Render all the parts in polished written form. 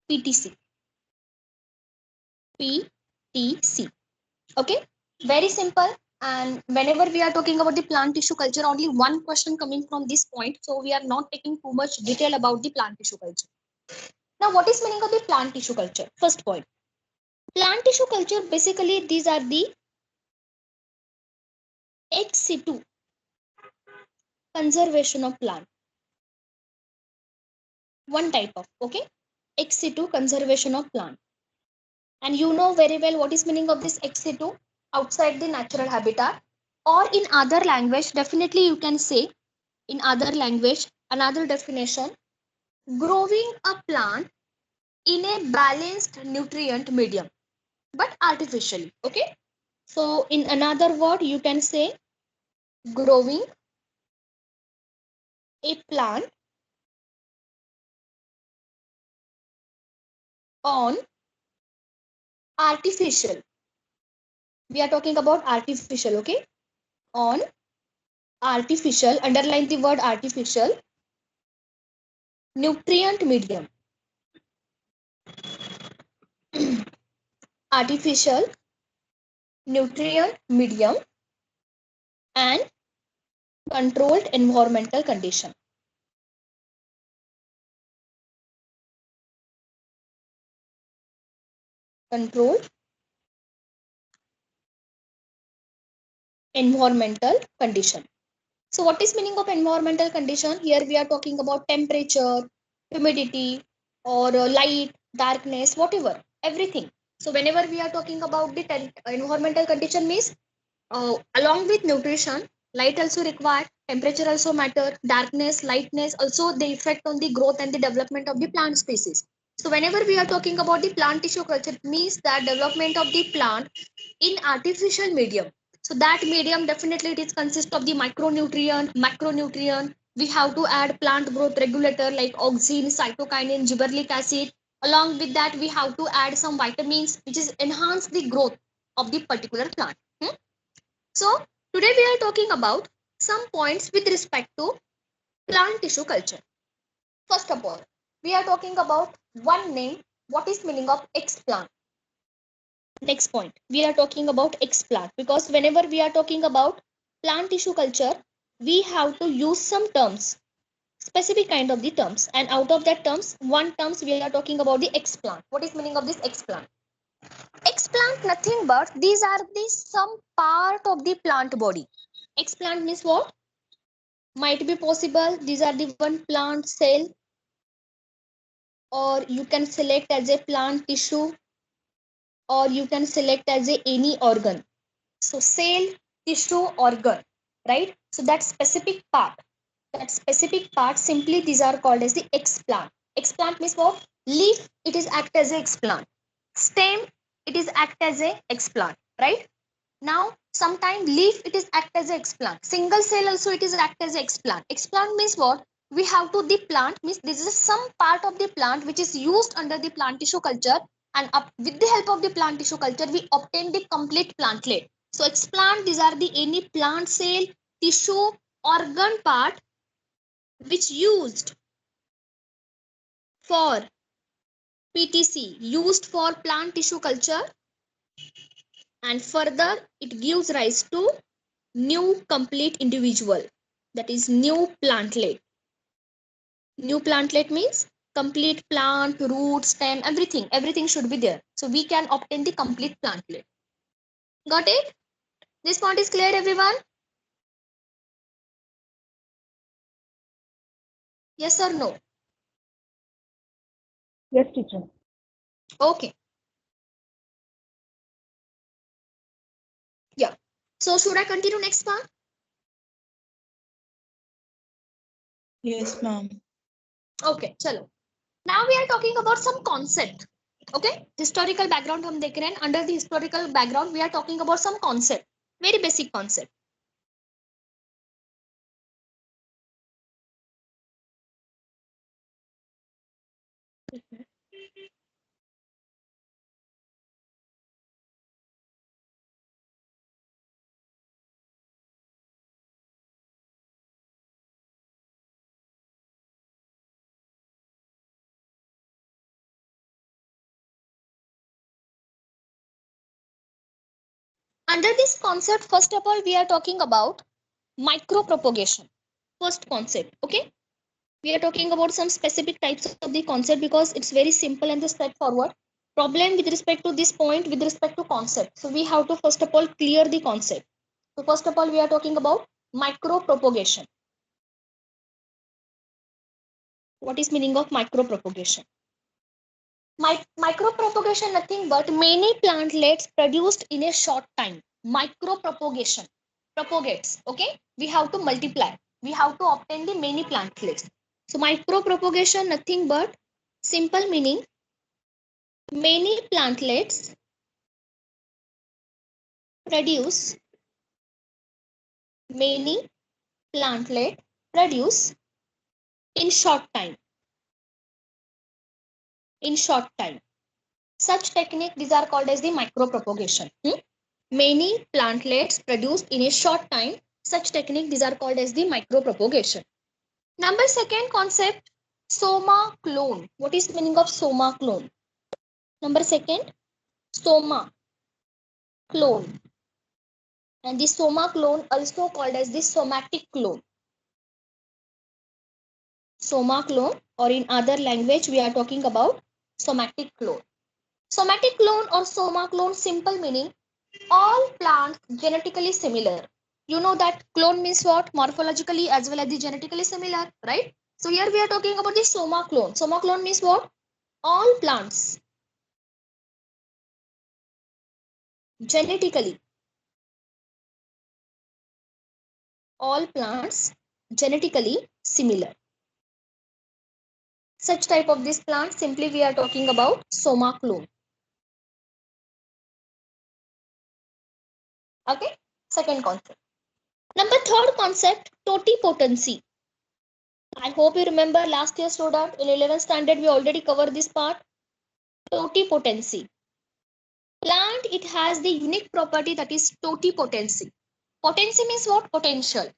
PTC. PTC. Okay, very simple. And whenever we are talking about the plant tissue culture, only one question coming from this point. So we are not taking too much detail about the plant tissue culture. Now, what is meaning of the plant tissue culture? First point. Plant tissue culture, basically these are the ex situ conservation of plant. One type of, okay, ex situ conservation of plant. And you know very well what is meaning of this ex situ, outside the natural habitat, or in other language, definitely you can say in other language, another definition, growing a plant in a balanced nutrient medium, but artificially. Okay, so in another word you can say growing a plant on artificial, we are talking about artificial, okay, on artificial, underline the word artificial, nutrient medium. Artificial nutrient medium and controlled environmental condition. Controlled environmental condition. So what is meaning of environmental condition? Here we are talking about temperature, humidity, or light, darkness, whatever, everything. So whenever we are talking about the environmental condition means along with nutrition, light also required, temperature also matter, darkness, lightness also they effect on the growth and the development of the plant species. So whenever we are talking about the plant tissue culture, it means that development of the plant in artificial medium. So that medium definitely it is consist of the micronutrient, macronutrient. We have to add plant growth regulator like auxin, cytokinin, gibberellic acid. Along with that, we have to add some vitamins which is enhance the growth of the particular plant. So today we are talking about some points with respect to plant tissue culture. First of all, we are talking about one name. What is meaning of explant? Next point, we are talking about explant because whenever we are talking about plant tissue culture, we have to use some terms, specific kind of the terms, and out of that terms, one terms we are talking about the explant. What is meaning of this explant? Explant nothing but these are the some part of the plant body. Explant means what? Might be possible these are the one plant cell, or you can select as a plant tissue, or you can select as a any organ. So cell, tissue, organ, right? So that specific part, simply these are called as the explant. Explant means what? Leaf, it is act as a explant. Stem, it is act as a explant, right? Now, sometime leaf it is act as a explant. Single cell also it is act as a explant. Explant means what? We have to the plant means this is some part of the plant which is used under the plant tissue culture, and with the help of the plant tissue culture we obtain the complete plantlet. So explant these are the any plant cell, tissue, organ part which used for PTC, used for plant tissue culture, and further it gives rise to new complete individual, that is new plantlet. New plantlet means complete plant, root, stem, everything should be there, so we can obtain the complete plantlet. Got it? This point is clear, everyone? Yes or no? Yes, teacher. Okay, yeah. So should I continue next part? Yes, ma'am. Okay, chalo. Now we are talking about some concept. Okay, historical background हम देख रहे हैं. Under the historical background we are talking about some concept, very basic concept. Under this concept, first of all, we are talking about micropropagation. First concept, okay? We are talking about some specific types of the concept because it's very simple and straightforward. Problem with respect to this point with respect to concept. So we have to first of all clear the concept. So first of all, we are talking about micropropagation. What is meaning of micropropagation? Micropropagation nothing but many plantlets produced in a short time. Micropropagation propagates. Okay, we have to multiply. We have to obtain the many plantlets. So micropropagation nothing but simple meaning many plantlets produce many plantlet produce in short time. In short time. Such technique these are called as the micropropagation. Many plantlets produced in a short time. Such technique these are called as the micropropagation. Number second concept, soma clone. What is the meaning of soma clone? Number second, soma clone. And the soma clone also called as the somatic clone. Soma clone, or in other language we are talking about somatic clone. Somatic clone or soma clone simple meaning all plants genetically similar. You know that clone means what? Morphologically as well as the genetically similar, right? So here we are talking about the soma clone. Soma clone means what? All plants genetically, all plants genetically similar. Such type of this plant simply we are talking about soma clone. Okay, second concept. Number third concept, totipotency. I hope you remember last year student in 11th standard we already covered this part. Totipotency. Plant it has the unique property that is totipotency. Potency means what? Potential.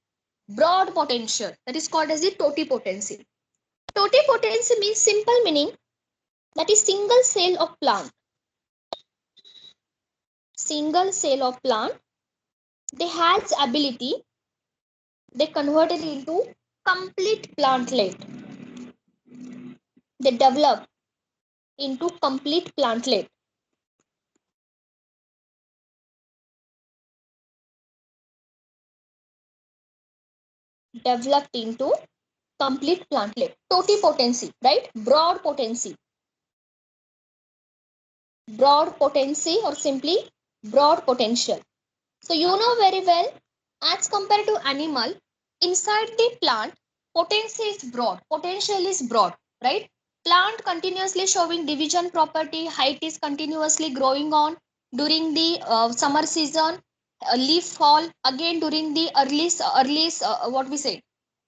Broad potential. That is called as the totipotency. Totipotency means simple meaning that is single cell of plant. Single cell of plant. They has ability. They converted into complete plantlet. They develop into complete plantlet. Developed into complete plantlet. Totipotency, right? Broad potency. Broad potency or simply broad potential. So you know very well, as compared to animal, inside the plant, potency is broad. Potential is broad, right? Plant continuously showing division property, height is continuously growing on during the summer season, leaf fall again during the early what we say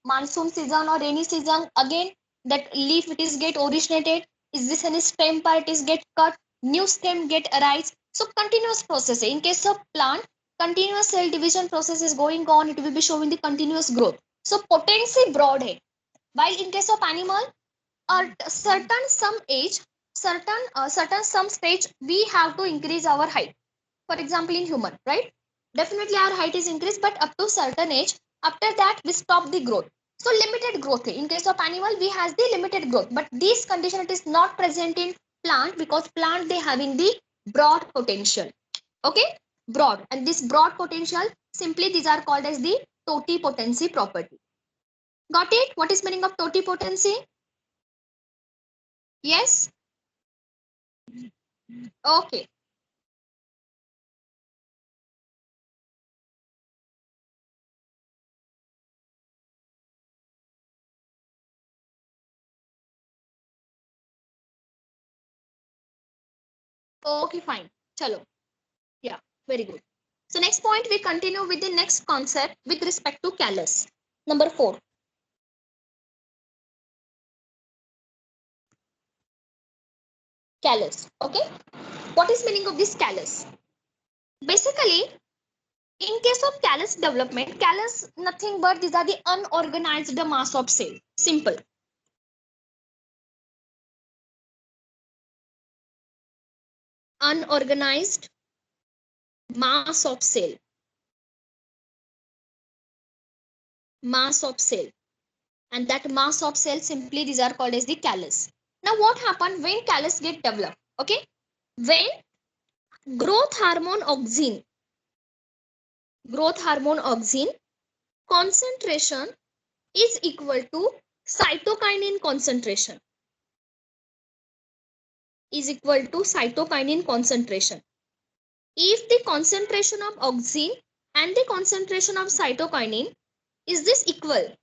monsoon season or rainy season again that leaf it is get originated. Is this any stem part is get cut? New stem get arise. So continuous process. In case of plant, continuous cell division process is going on. It will be showing the continuous growth. So potency broad है. While in case of animal, at certain some age, certain some stage, we have to increase our height. For example, in human, right? Definitely our height is increased, but up to certain age. After that, we stop the growth. So limited growth. In case of animal, we has the limited growth, but this condition it is not present in plant because plant they having the broad potential. Okay, broad, and this broad potential simply these are called as the totipotency property. Got it? What is meaning of totipotency? Yes. Okay. Okay, fine. Chalo. Yeah, very good. So next point, we continue with the next concept with respect to callus. Number 4, callus. Okay, what is meaning of this callus? Basically, in case of callus development, callus nothing but these are the unorganized mass of cell. Simple. Unorganized Mass of cell. Mass of cell. And that mass of cell, simply these are called as the callus. Now what happens when callus get developed? Okay. When growth hormone auxin, growth hormone auxin concentration is equal to cytokinin concentration, is equal to cytokinin concentration. If the concentration of auxin and the concentration of cytokinin is this equal,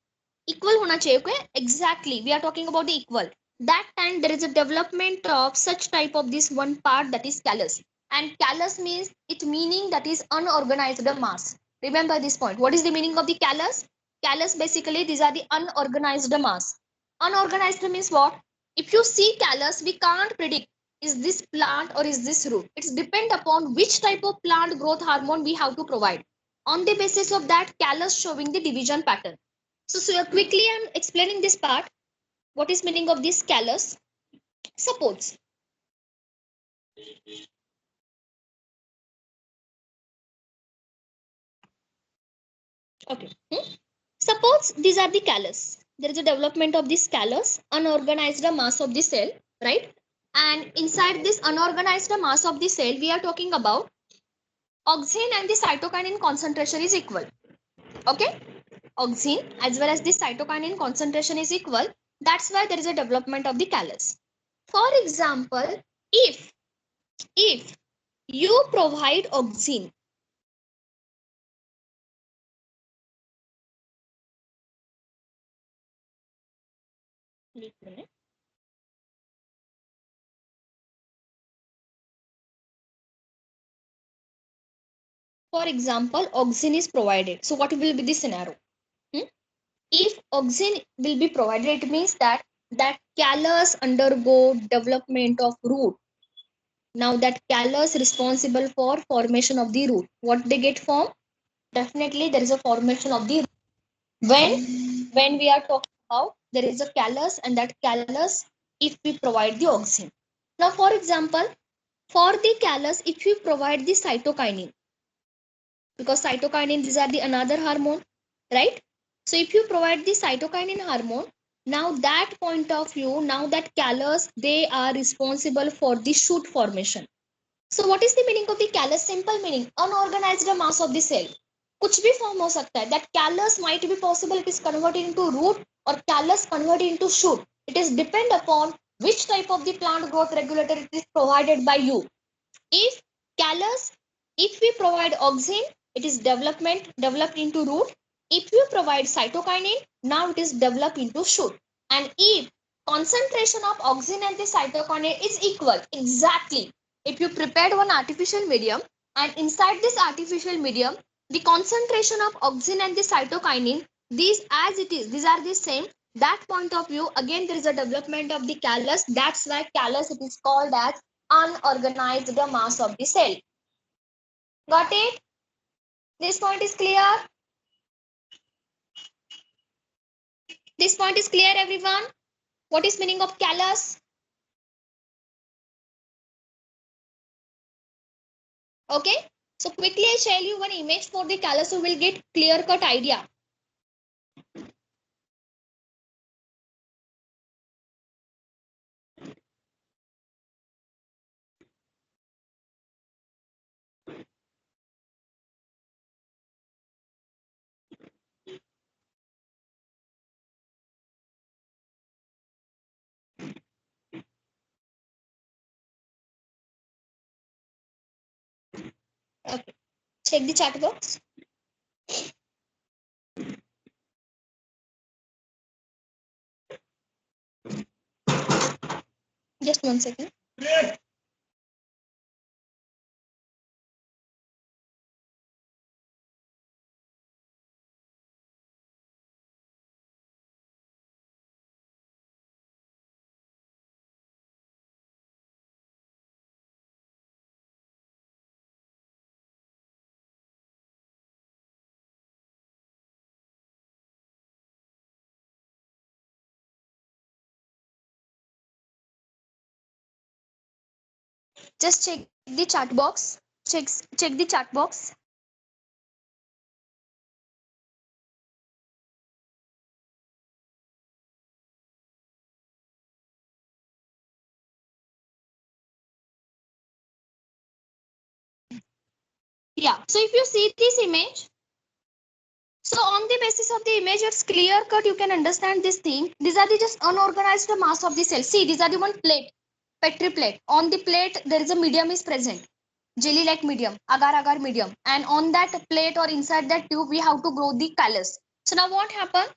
equal होना चाहिए, okay? Exactly, we are talking about the equal. That time there is a development of such type of this one part, that is callus. And callus means, it meaning that is unorganized mass. Remember this point. What is the meaning of the callus? Callus, basically these are the unorganized mass. Unorganized means what? If you see callus, we can't predict is this plant or is this root. It's depend upon which type of plant growth hormone we have to provide. On the basis of that, callus showing the division pattern. So quickly I'm explaining this part. What is meaning of this callus? Suppose, okay. Suppose these are the callus. There is a development of this callus, unorganized mass of the cell, right? And inside this unorganized mass of the cell, we are talking about auxin and the cytokinin concentration is equal. Okay, auxin as well as the cytokinin concentration is equal. That's why there is a development of the callus. For example, if you provide auxin, for example, auxin is provided. So what will be the scenario? Hmm? If auxin will be provided, it means that that callus undergo development of root. Now that callus responsible for formation of the root. What they get formed? Definitely there is a formation of the root. When we are talking about, there is a callus, and that callus, if we provide the auxin. Now for example, for the callus, if you provide the cytokinin, because cytokinin, these are the another hormone, right? So if you provide the cytokinin hormone, now that point of view, now that callus, they are responsible for the shoot formation. So what is the meaning of the callus? Simple meaning, unorganized mass of the cell. कुछ भी form हो सकता है. That callus might be possible it is converted into root or callus converted into shoot. It is depend upon which type of the plant growth regulator it is provided by you. If callus, if we provide auxin, it is developed into root. If you provide cytokinin, now it is developed into shoot. And if concentration of auxin and the cytokinin is equal, exactly. If you prepared one artificial medium, and inside this artificial medium, the concentration of auxin and the cytokinin, these as it is, these are the same. That point of view, again there is a development of the callus. That's why callus, it is called as unorganized mass of the cell. Got it? This point is clear? This point is clear, everyone? What is meaning of callus? Okay. So quickly I share you one image for the callus, so we'll get clear cut idea. Okay. Check the chat box. Just 1 second. Just check the chat box. check the chat box. Yeah, so if you see this image, so on the basis of the image, it's clear cut, you can understand this thing. These are the just unorganized mass of the cell. See, these are the one plate, petri plate. On the plate, there is a medium is present, jelly like medium, agar agar medium, and on that plate or inside that tube, we have to grow the callus. So now what happened?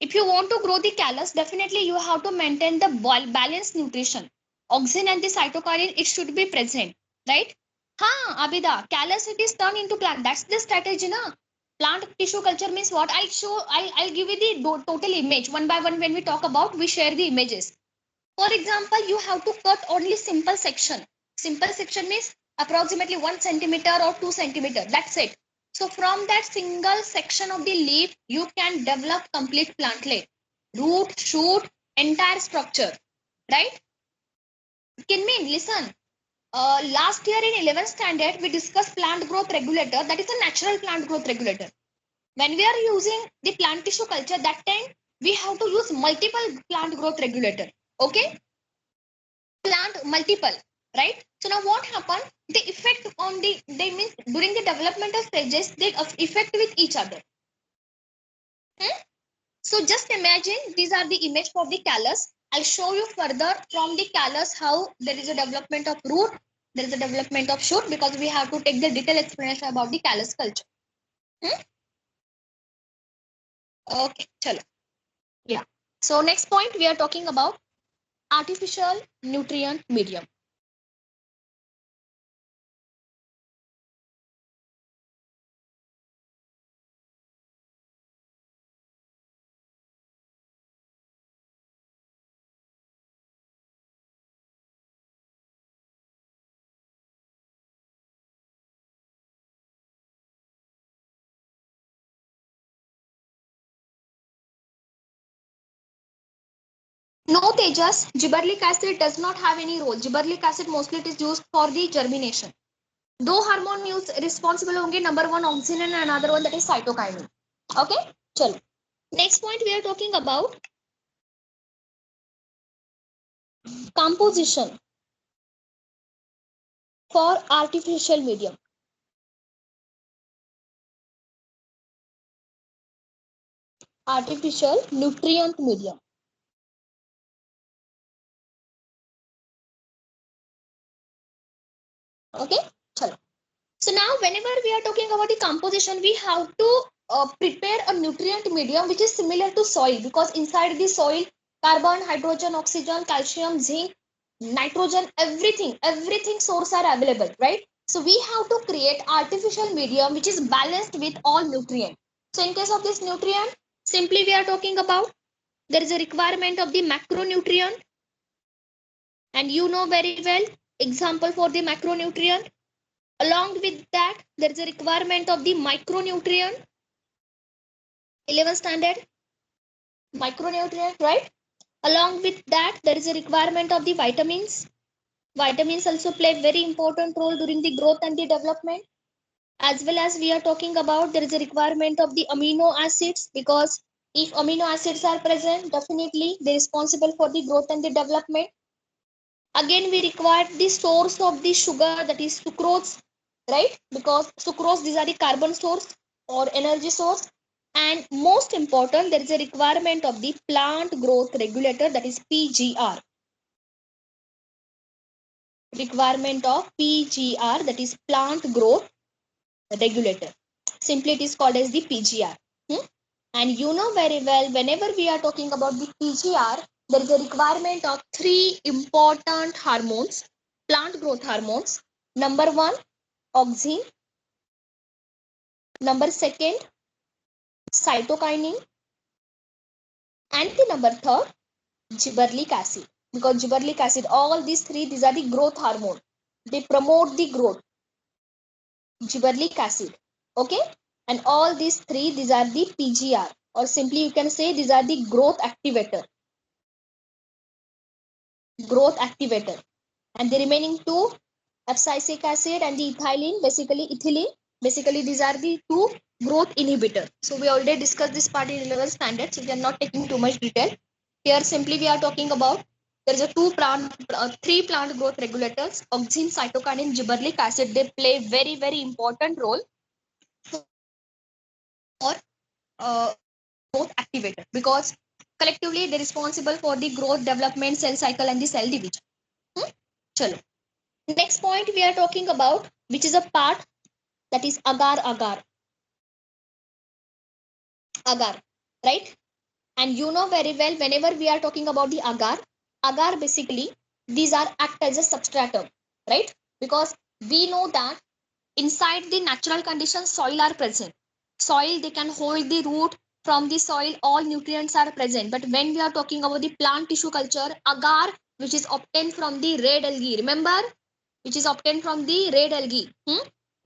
If you want to grow the callus, definitely you have to maintain the balanced nutrition. Oxygen and the cytokinin, it should be present, right? Abida, callus it is turned into plant. That's the strategy, na? Plant tissue culture means what? I'll give you the total image one by one. When we talk about, we share the images. For example, you have to cut only simple section. Simple section means approximately 1 centimeter or 2 centimeter. That's it. So from that single section of the leaf, you can develop complete plantlet, root, shoot, entire structure, right? Can mean, listen, last year in 11th standard, we discussed plant growth regulator. That is a natural plant growth regulator. When we are using the plant tissue culture, that time we have to use multiple plant growth regulator. Okay, plant multiple, right? So now what happened? The effect on they means during the developmental stages, they effect with each other. So just imagine these are the image for the callus. I'll show you further from the callus how there is a development of root, there is a development of shoot, because we have to take the detailed explanation about the callus culture. Okay, chalo. Yeah. So next point we are talking about artificial nutrient medium. No, Tejas, gibberellic acid does not have any role. Gibberellic acid mostly it is used for the germination. दो hormone use responsible होंगे, number one oxygen and another one that is cytokinin. Okay, चलो next point we are talking about composition for artificial medium. Artificial nutrient medium. Okay, chalo. So now whenever we are talking about the composition, we have to prepare a nutrient medium which is similar to soil, because inside the soil carbon, hydrogen, oxygen, calcium, zinc, nitrogen, everything source are available, right? So we have to create artificial medium which is balanced with all nutrient. So in case of this nutrient, simply we are talking about there is a requirement of the macronutrient, and you know very well example for the macronutrient. Along with that, there is a requirement of the micronutrient. 11th standard, micronutrient, right? Along with that, there is a requirement of the vitamins. Vitamins also play very important role during the growth and the development. As well as we are talking about, there is a requirement of the amino acids, because if amino acids are present, definitely they're responsible for the growth and the development. Again, we require the source of the sugar, that is sucrose, right? Because sucrose, these are the carbon source or energy source. And most important, there is a requirement of the plant growth regulator, that is PGR. Requirement of PGR, that is plant growth regulator. Simply it is called as the PGR. And you know very well, whenever we are talking about the PGR, there is a requirement of three important hormones, plant growth hormones. Number one, auxin. Number second, cytokinin. And the number third, gibberellic acid. Because gibberellic acid, all these three, these are the growth hormone. They promote the growth. Gibberellic acid. Okay? And all these three, these are the PGR. Or simply you can say these are the growth activator. Growth activator. And the remaining two, abscisic acid and the ethylene, basically ethylene. Basically, these are the two growth inhibitor. So we already discussed this part in 11th standard, so we are not taking too much detail. Here simply we are talking about there is a three plant growth regulators, auxin, cytokinin, gibberellic acid. They play very important role for growth activator because collectively they're responsible for the growth, development, cell cycle, and the cell division. Chalo. Next point we are talking about, which is a part that is agar, right? And you know very well, whenever we are talking about the agar basically these are act as a substratum, right? Because we know that inside the natural conditions soil are present. Soil, they can hold the root. From the soil all nutrients are present, but when we are talking about the plant tissue culture, agar, which is obtained from the red algae, remember, which is obtained from the red algae,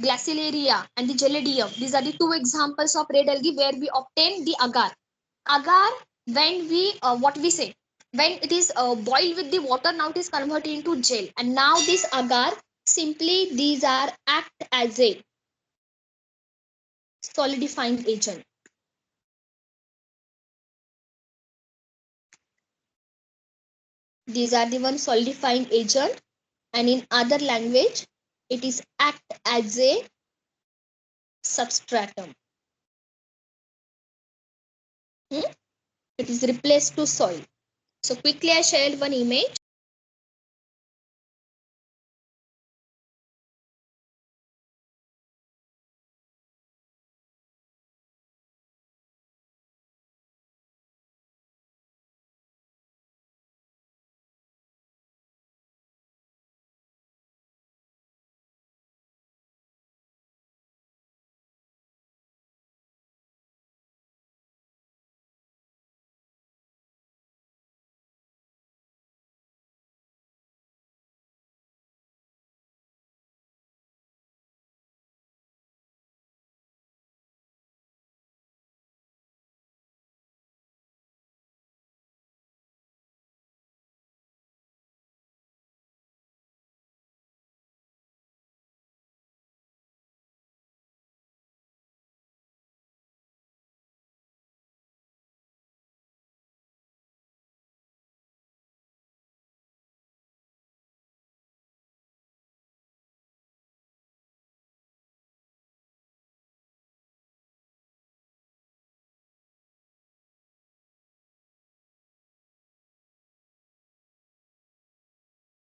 Glaciolaria and the Gelidium. These are the two examples of red algae where we obtain the agar. Agar, when we what we say, when it is boiled with the water, now it is converted into gel, and now this agar, simply these are act as a solidifying agent. These are the one solidifying agent, and in other language it is act as a substratum. It is replaced to soil. So quickly I shared one image.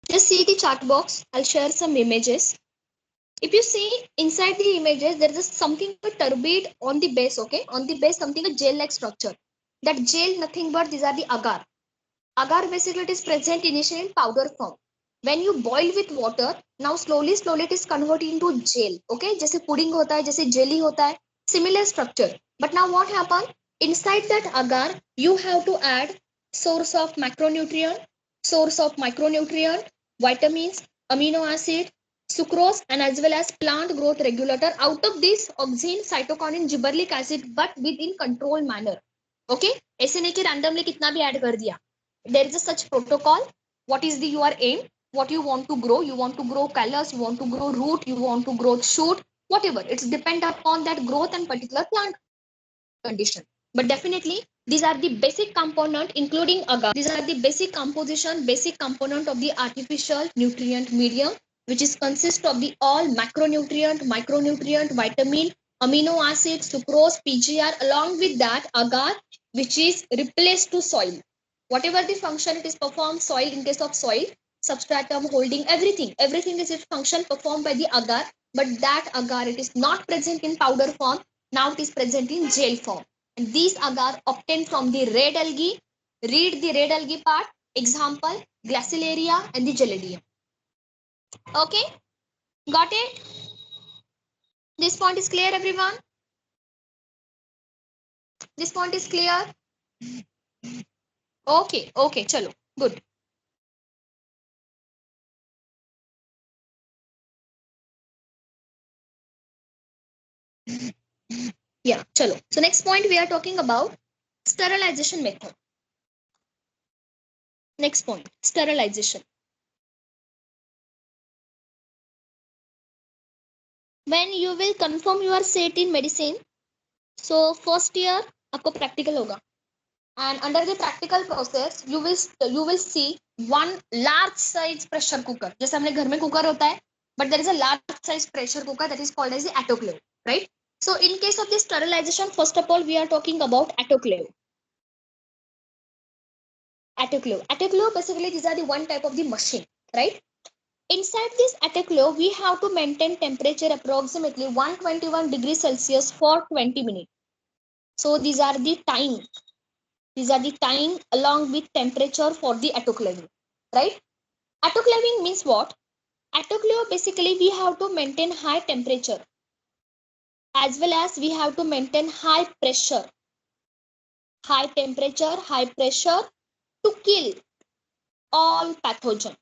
Just see the chat box. I'll share some images. If you see inside the images, there is something turbid on the base, okay? On the base, something a gel-like structure. That gel, nothing but these are the agar. Agar basically it is present initially in powder form. When you boil with water, now slowly it is converted into gel, okay? जैसे pudding होता है, जैसे jelly होता है, similar structure. But now what happened? Inside that agar, you have to add source of micronutrient, vitamins, amino acid, sucrose, and as well as plant growth regulator. Out of this, auxin, cytokinin, gibberellic acid, but within controlled manner. Okay? ऐसे नहीं कि randomly कितना भी add कर दिया. There is a such protocol. What is the your aim? What you want to grow? You want to grow callus, you want to grow root, you want to grow shoot, whatever. It's depend upon that growth and particular plant condition. But definitely these are the basic component including agar. These are the basic composition, basic component of the artificial nutrient medium, which is consist of the all micronutrient, vitamin, amino acid, sucrose, PGR, along with that agar, which is replaced to soil. Whatever the function it is performed, soil in case of soil, substratum holding everything is its function performed by the agar, but that agar it is not present in powder form. Now it is present in gel form. And these agar obtained from the red algae. Read the red algae part. Example, Glaciolaria and the Gelidium. Okay, got it? This point is clear, everyone? This point is clear? Okay, chalo, good. Yeah, chalo. So next point we are talking about sterilization method. Next point, sterilization. when you will confirm your seat in medicine, so first year आपको practical होगा, and under the practical process you will see one large size pressure cooker. जैसे हमने घर में cooker होता है, but there is a large size pressure cooker that is called as the autoclave, right? So in case of the sterilization, first of all we are talking about autoclave. Autoclave basically these are the one type of the machine, right? Inside this autoclave we have to maintain temperature approximately 121 degrees Celsius for 20 minutes. So these are the time. These are the time along with temperature for the autoclaving, right? Autoclaving means what? Autoclave basically we have to maintain high temperature as well as we have to maintain high pressure. High temperature, high pressure to kill all pathogen.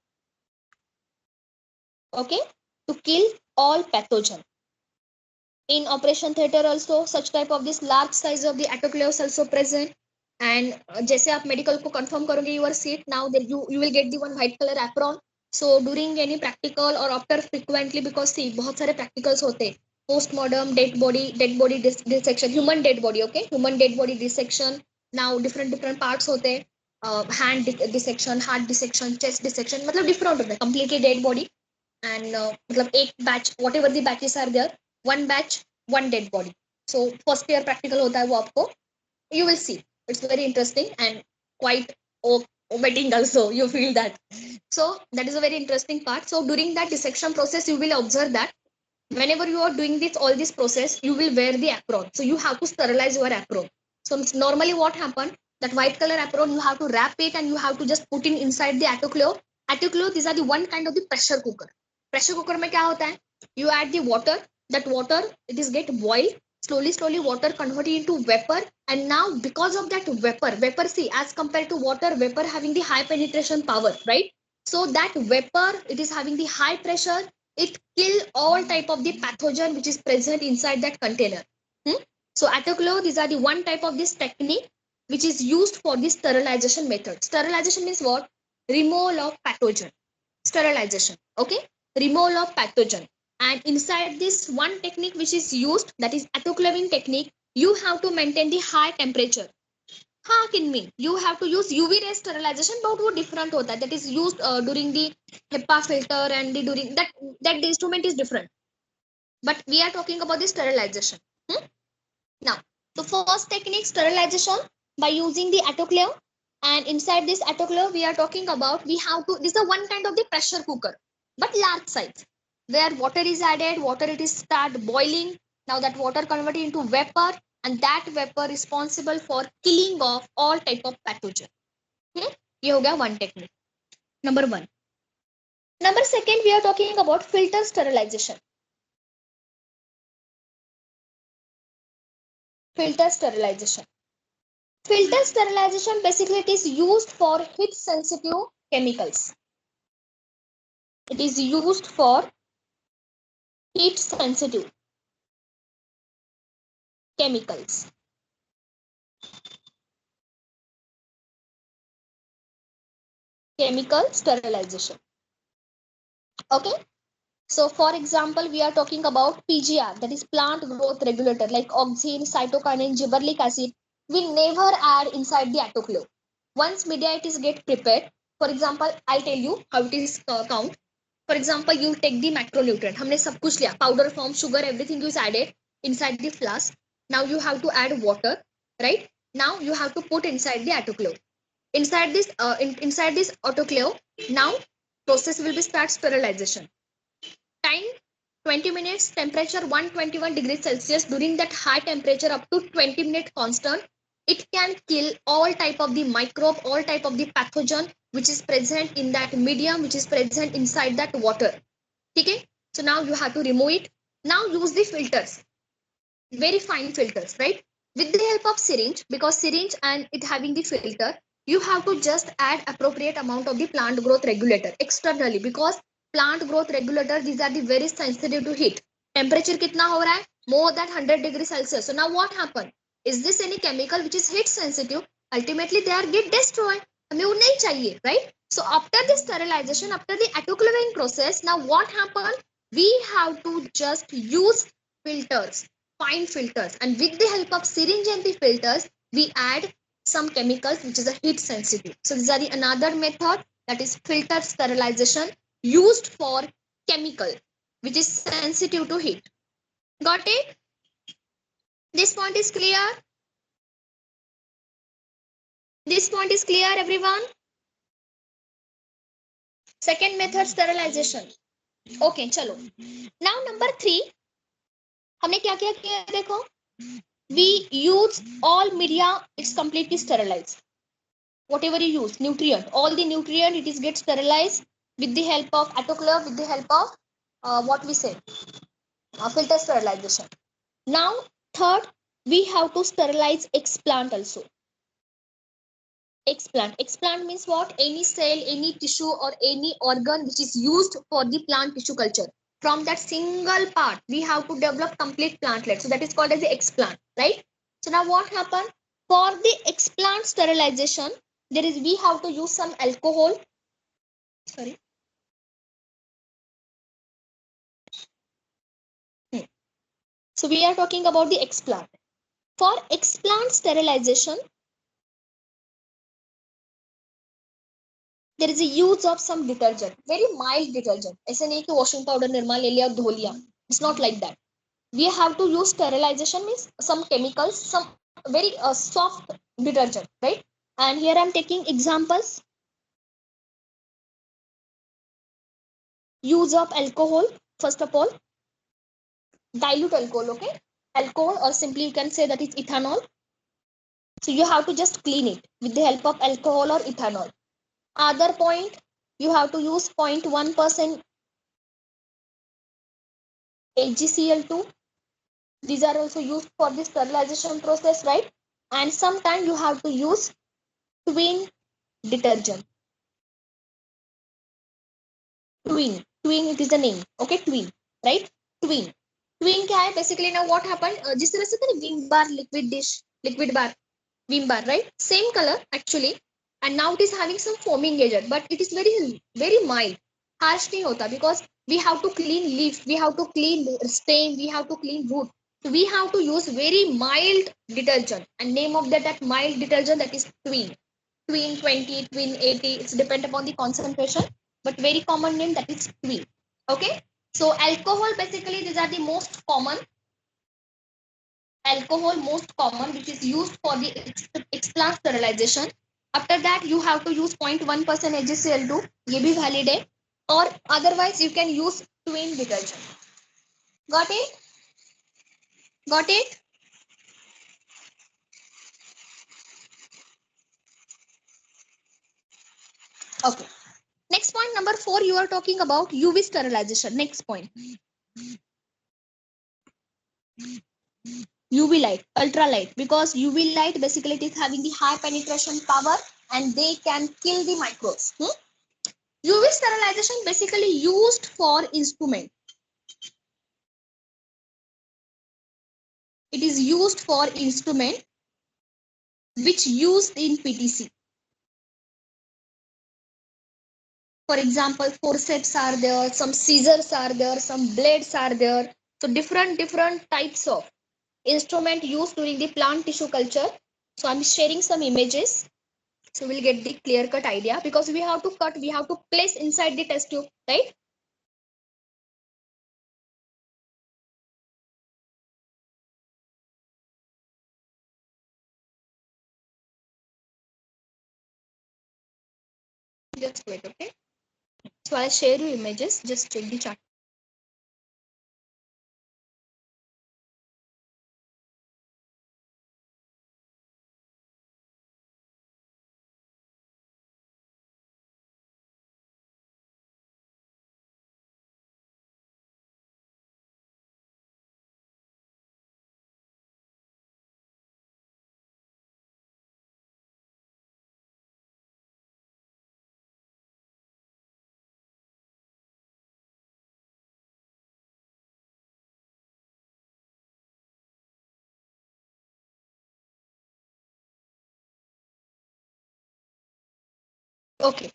Okay? To kill all pathogen. In operation theater also such type of this large size of the autoclaves also present. And जैसे आप medical को confirm करोगे your seat, now that you will get the one white color apron. So during any practical or after frequently, because see बहुत सारे practicals होते हैं, postmortem, dead body dissection, human dead body, okay, human dead body dissection. Now different parts होते हैं, hand dissection, heart dissection, chest dissection, मतलब different होता है, completely dead body. And मतलब एक batch, whatever the batches are there, one batch, one dead body. So first year practical होता है वो आपको, you will see, it's very interesting and quite omitting also, you feel that. So that is a very interesting part. So during that dissection process you will observe that whenever you are doing this all this process you will wear the apron, so you have to sterilize your apron. So normally what happened, that white color apron you have to wrap it and you have to just put in inside the autoclave. Autoclave, these are the one kind of the pressure cooker. Pressure cooker में क्या होता है, you add the water, that water it is get boiled, slowly water converted into vapor, and now because of that vapor, see, as compared to water, vapor having the high penetration power, right? So that vapor it is having the high pressure, it kill all type of the pathogen which is present inside that container. So autoclave, these are the one type of this technique which is used for the sterilization method. Sterilization means what? Removal of pathogen. Sterilization, okay? Removal of pathogen. And inside this one technique which is used, that is autoclaving technique, you have to maintain the high temperature. हाँ किन में you have to use UV ray sterilization, but वो different होता है, that is used during the HEPA filter and the during that instrument is different, but we are talking about the sterilization. Now the first technique, sterilization by using the autoclave, and inside this autoclave we are talking about, we have to, this is the one kind of the pressure cooker but large size, where water is added, water it is start boiling, now that water converted into vapor, and that vapor responsible for killing of all type of pathogen. ये हो गया one technique, number one. Number second, we are talking about filter sterilization. Filter sterilization. Filter sterilization basically it is used for heat sensitive chemicals. It is used for heat sensitive chemicals. Chemical sterilization. Okay. So for example, we are talking about PGR, that is plant growth regulator, like auxin, cytokinin, gibberellic acid. We never add inside the autoclave. Once media it is get prepared, for example, I'll tell you how it is count. For example, you take the macronutrient. हमने सब कुछ लिया, powder form, sugar, everything is added inside the flask. Now you have to add water, right? Now you have to put inside the autoclave. Inside this autoclave, now process will be start sterilization. Time 20 minutes, temperature 121 degrees Celsius. During that high temperature up to 20 minutes constant, it can kill all type of the microbe, all type of the pathogen which is present in that medium, which is present inside that water. Okay? So now you have to remove it. Now use the filters, very fine filters, right? With the help of syringe, because syringe and it having the filter, you have to just add appropriate amount of the plant growth regulator externally, because plant growth regulator, these are the very sensitive to heat. Temperature कितना हो रहा है? More than 100 degrees Celsius. So now what happened? Is this any chemical which is heat sensitive? Ultimately they are get destroyed. हमें वो नहीं चाहिए, right? So after the sterilization, after the autoclaving process, now what happened? we have to just use filters, fine filters, and with the help of syringe and the filters we add some chemicals which is a heat sensitive. So these are the another method, that is filter sterilization, used for chemical which is sensitive to heat. Got it? This point is clear? This point is clear, everyone? Second method, sterilization. Okay, chalo. Now number 3, हमने क्या क्या किया देखो. We use all media, it's completely sterilized. Whatever you use, nutrient, all the nutrient, it is get sterilized with the help of autoclave, with the help of what we say, filter sterilization. Now third, we have to sterilize explant also. Explant means what? Any cell, any tissue or any organ which is used for the plant tissue culture. From that single part we have to develop complete plantlet, so that is called as the explant, right? So now what happened for the explant sterilization? There is, we have to use some alcohol. Sorry. So we are talking about the explant. For explant sterilization, there is a use of some detergent, very mild detergent. ऐसे नहीं कि washing powder Nirma ले लिया धो लिया. It's not like that. We have to use sterilization means some chemicals, some very soft detergent, right? And here I'm taking examples. Use of alcohol, first of all, dilute alcohol, okay? Alcohol, or simply you can say that it's ethanol. So you have to just clean it with the help of alcohol or ethanol. Other point, you have to use 0.1% HgCl2. These are also used for the sterilization process, right? And sometimes you have to use twin detergent. Twin, it is the name, okay? Twin, right? Twin क्या है? Basically now what happened, जिस तरह से था Vim bar liquid dish, liquid bar, Vim bar, right? Same color actually, and now it is having some foaming agent, but it is very mild, harsh नहीं होता, because we have to clean leaf, we have to clean stain, we have to clean wood. So we have to use very mild detergent, and name of that mild detergent, that is Twin. Twin 20, Twin 80, it's depend upon the concentration, but very common name, that is Twin. Okay, so alcohol, basically these are the most common. Alcohol most common which is used for the explant sterilization. After that you have to use 0.1% HgCl2, ये भी valid है, or otherwise you can use twin detergent. Got it? Got it? Okay. Next point, number 4, you are talking about UV sterilization. Next point, UV light, ultralight, because UV light basically it is having the high penetration power and they can kill the microbes. UV sterilization basically used for instrument. It is used for instrument which used in PTC. For example, forceps are there, some scissors are there, some blades are there. So different types of instrument used during the plant tissue culture. So I'm sharing some images. So we'll get the clear cut idea, because we have to cut, we have to place inside the test tube, right? Just wait, okay? So I'll share you images, just check the chart. Okay,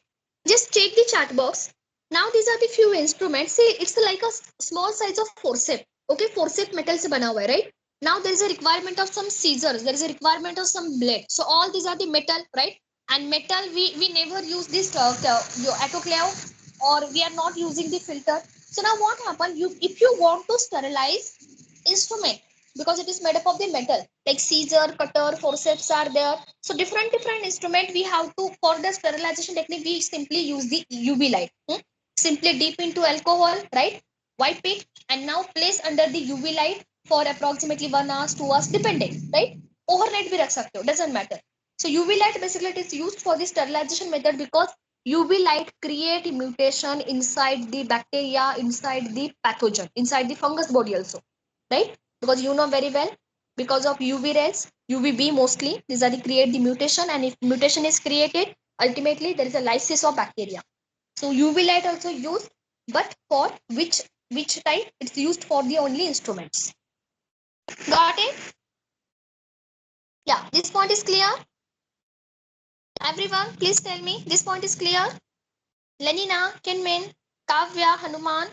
just check the chat box. Now these are the few instruments. See, it's like a small size of forceps. Okay, forceps metal se bana hua hai, right? Now there is a requirement of some scissors. There is a requirement of some blade. So all these are the metal, right? And metal, we never use this autoclave, or we are not using the filter. So now what happen? You, if you want to sterilize instrument, because it is made up of the metal, like scissor, cutter, forceps are there. So different instrument we have to, for the sterilization technique, we simply use the UV light. Simply dip into alcohol, right? Wipe it and now place under the UV light for approximately 1 hour, 2 hours, depending, right? Overnight bhi rakh sakte ho, doesn't matter. So UV light basically it is used for the sterilization method because UV light create mutation inside the bacteria, inside the pathogen, inside the fungus body also, right? Because you know very well, because of UV rays, UVB mostly, these are the create the mutation, and if mutation is created, ultimately there is a lysis of bacteria. So UV light also used, but for which type? It's used for the only instruments. Got it? Yeah, this point is clear. Everyone, please tell me this point is clear. Lenina, Kinmin, Kavya, Hanuman,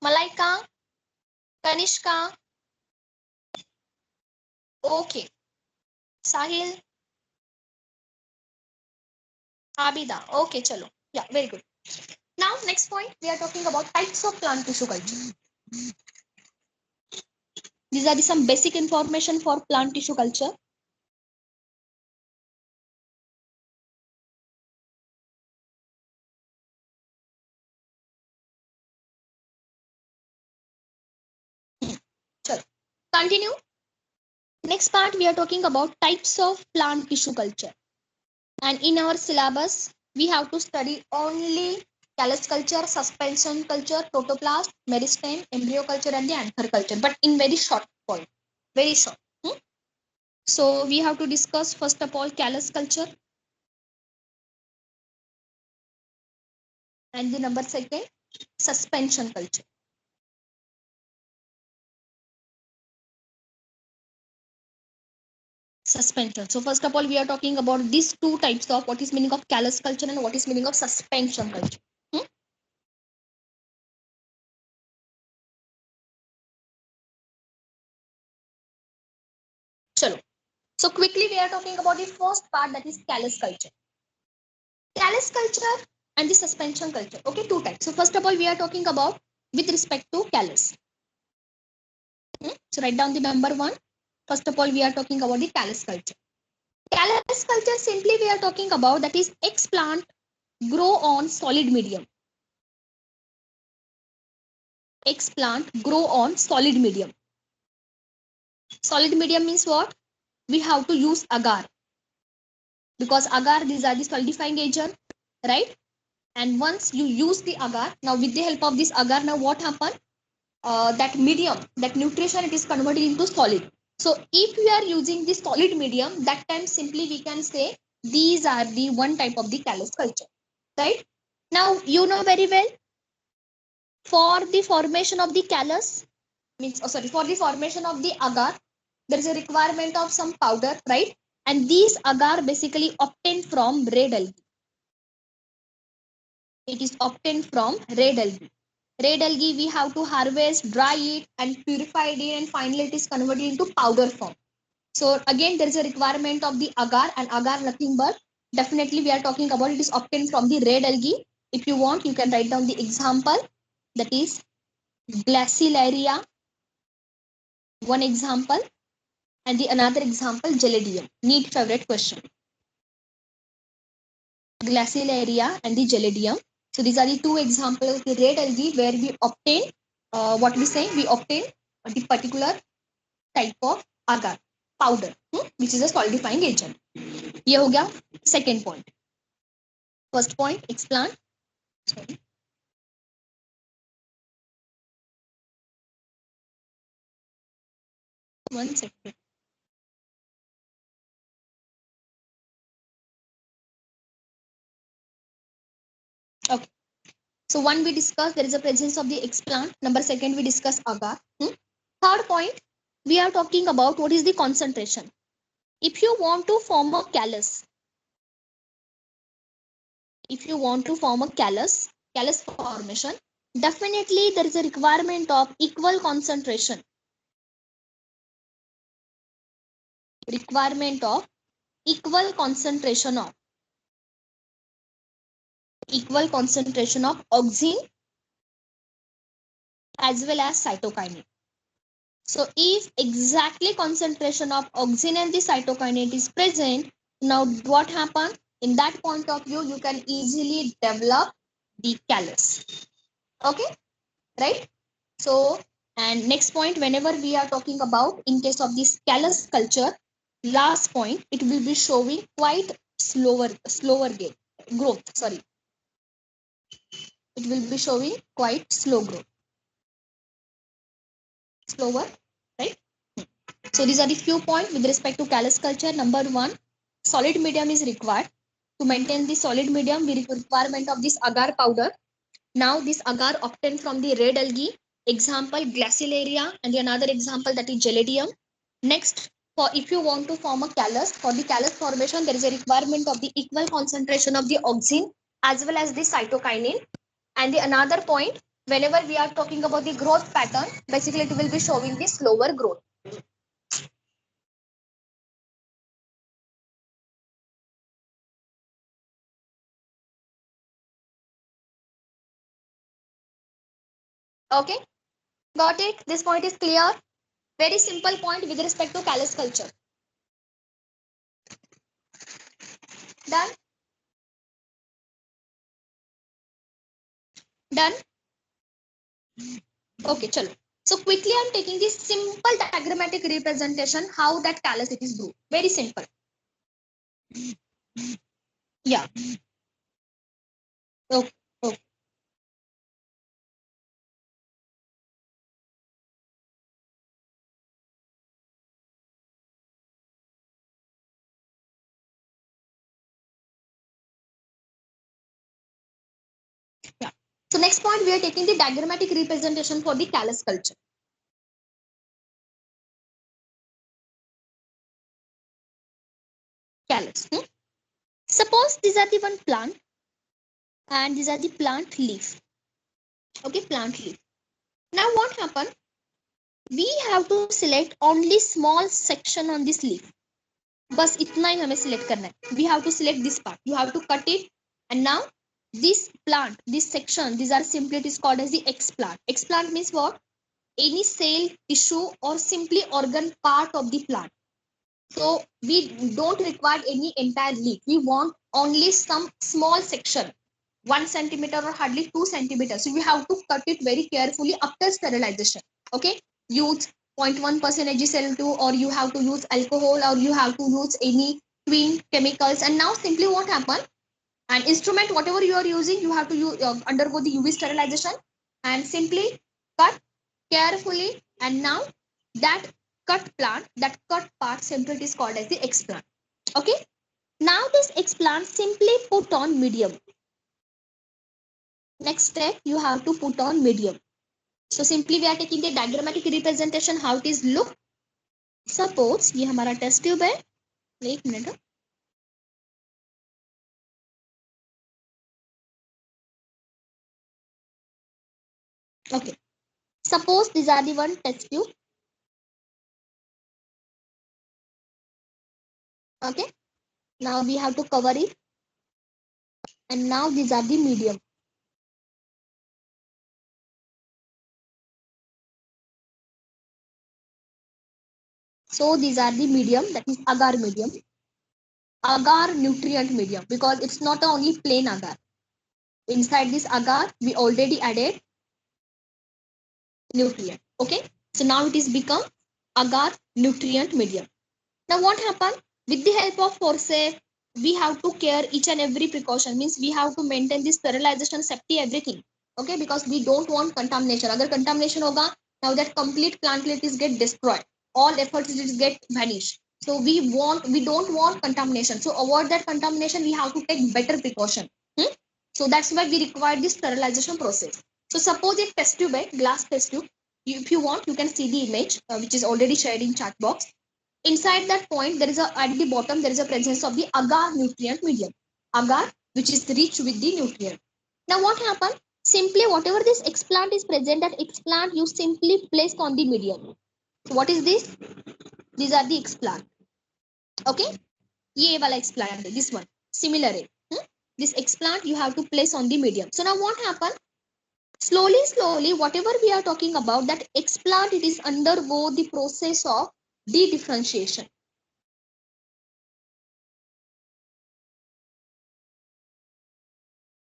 Malaika, Kanishka. Okay. Sahil, Abida. Okay, chalo. Yeah, very good. Now, next point, we are talking about types of plant tissue culture. These are the some basic information for plant tissue culture. Chalo. Continue. Next part, we are talking about types of plant tissue culture. And in our syllabus, we have to study only callus culture, suspension culture, protoplast, meristem, embryo culture, and the anther culture, but in very short point. Very short. So we have to discuss first of all callus culture, and the number second, suspension culture. Suspension. So first of all, we are talking about these two types of what is meaning of callus culture and what is meaning of suspension culture. Chalo. So quickly, we are talking about the first part, that is callus culture. Callus culture and the suspension culture. Okay, two types. So first of all, we are talking about with respect to callus. So write down the number one. First of all, we are talking about the callus culture. Callus culture simply we are talking about, that is X plant grow on solid medium. X plant grow on solid medium. Solid medium means what? We have to use agar, because agar, these are the solidifying agent, right? And once you use the agar, now with the help of this agar, now what happen? That medium, that nutrition, it is converted into solid. So if we are using the solid medium, that time simply we can say these are the one type of the callus culture, right? Now you know very well, for the formation of the callus, means, oh sorry, for the formation of the agar, there is a requirement of some powder, right? And these agar basically obtained from red algae. It is obtained from red algae. Red algae we have to harvest, dry it, and purify it, and finally it is converted into powder form. So again, there is a requirement of the agar, and agar nothing but, definitely we are talking about, it is obtained from the red algae. If you want, you can write down the example, that is Glacilaria, one example, and the another example, Gelidium. Neat favorite question. Glacilaria and the Gelidium. So these are the two examples of the red algae where we obtain, what we say, we obtain the particular type of agar, powder, which is a solidifying agent. ये हो गया second point. First point, explant. Sorry. One second. Okay. So one we discussed, there is a presence of the explant. Number second, we discuss agar. Third point, we are talking about what is the concentration. If you want to form a callus, if you want to form a callus formation, definitely there is a requirement of requirement of equal concentration of auxin as well as cytokinin. So if exactly concentration of auxin and the cytokinin is present, now what happens? In that point of view, you can easily develop the callus. Okay, right? So, and next point, whenever we are talking about in case of this callus culture, last point, it will be showing quite slower growth. Sorry, it will be showing quite slower, right? So these are the few points with respect to callus culture. Number one, solid medium is required. To maintain the solid medium, we requirement of this agar powder. Now this agar obtained from the red algae, example glaciolaria, and another example that is geladium. Next, for if you want to form a callus, for the callus formation, there is a requirement of the equal concentration of the auxin as well as the cytokinin. And the another point, whenever we are talking about the growth pattern, basically it will be showing the slower growth. Okay, got it? This point is clear. Very simple point with respect to callus culture. Done? Done? Okay, chalo. So quickly I'm taking this simple diagrammatic representation how that callus it is do. Very simple. Yeah. Okay. Okay. Yeah. So next point we are taking the diagrammatic representation for the callus culture. Callus. Suppose these are the one plant and these are the plant leaf. Okay, plant leaf. Now what happened? We have to select only small section on this leaf. बस इतना ही हमें select करना है. We have to select this part. You have to cut it. And now this plant, this section, these are simply it is called as the explant. Explant means what? Any cell, tissue, or simply organ part of the plant. So we don't require any entire leaf. We want only some small section, 1 centimeter or hardly 2 centimeters. So we have to cut it very carefully after sterilization. Okay, use 0.1% Cl2, or you have to use alcohol, or you have to use any twin chemicals. And now simply what happened? An instrument, whatever you are using, you have to undergo the UV sterilization and simply cut carefully. And now that cut plant, that cut part simply it is called as the explant. Okay. Now this explant simply put on medium. Next step, you have to put on medium. So simply we are taking the diagrammatic representation how it is look. Suppose ये हमारा test tube है. एक minute. Okay. Suppose these are the one test tube. Okay. Now we have to cover it. And now these are the medium. So these are the medium, that is agar medium. Agar nutrient medium, because it's not only plain agar. Inside this agar, we already added nutrient. Okay. So now it is become agar nutrient medium. Now what happened? With the help of forceps, we have to care each and every precaution. Means we have to maintain this sterilization, safety, everything. Okay, because we don't want contamination. Agar contamination hoga, now that complete plantlet is get destroyed. All efforts is get vanished. So we don't want contamination. So avoid that contamination, we have to take better precaution. So that's why we require this sterilization process. So suppose a test tube, glass test tube. If you want, you can see the image which is already shared in chat box. Inside that point, there is a at the bottom there is a presence of the agar nutrient medium. Agar which is rich with the nutrient. Now what happened? Simply whatever this explant is present, that explant you simply place on the medium. So what is this? These are the explant. Okay, ये वाला explant है, this one similar है. This explant you have to place on the medium. So now what happened? Slowly, whatever we are talking about, that explant, it is undergo the process of de-differentiation.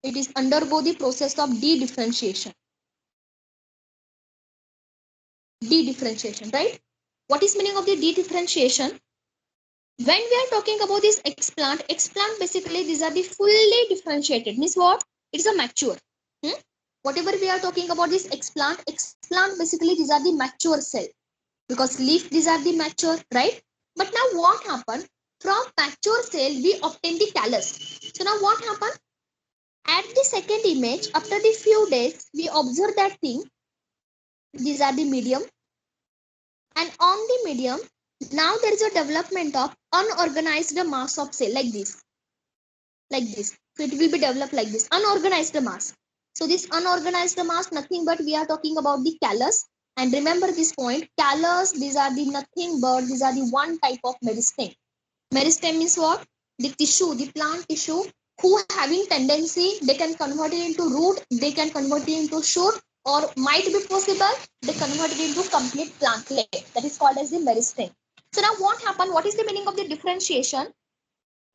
It is undergo the process of de-differentiation. De-differentiation, right? What is meaning of the de-differentiation? When we are talking about this explant basically these are the fully differentiated. Means what? It is a mature. Whatever we are talking about this explant basically these are the mature cell, because leaf these are the mature, right? But now what happened? From mature cell we obtain the callus. So now what happened? At the second image, after the few days, we observe that thing. These are the medium, and on the medium, now there is a development of unorganized mass of cell like this, like this. So it will be developed like this, unorganized mass. So this unorganized mass, nothing but we are talking about the callus. And remember this point, callus, these are the nothing but these are the one type of meristem. Meristem means what? The tissue, the plant tissue, who having tendency, they can convert it into root, they can convert it into shoot, or might be possible, they convert it into complete plantlet. That is called as the meristem. So now what happened? What is the meaning of the differentiation?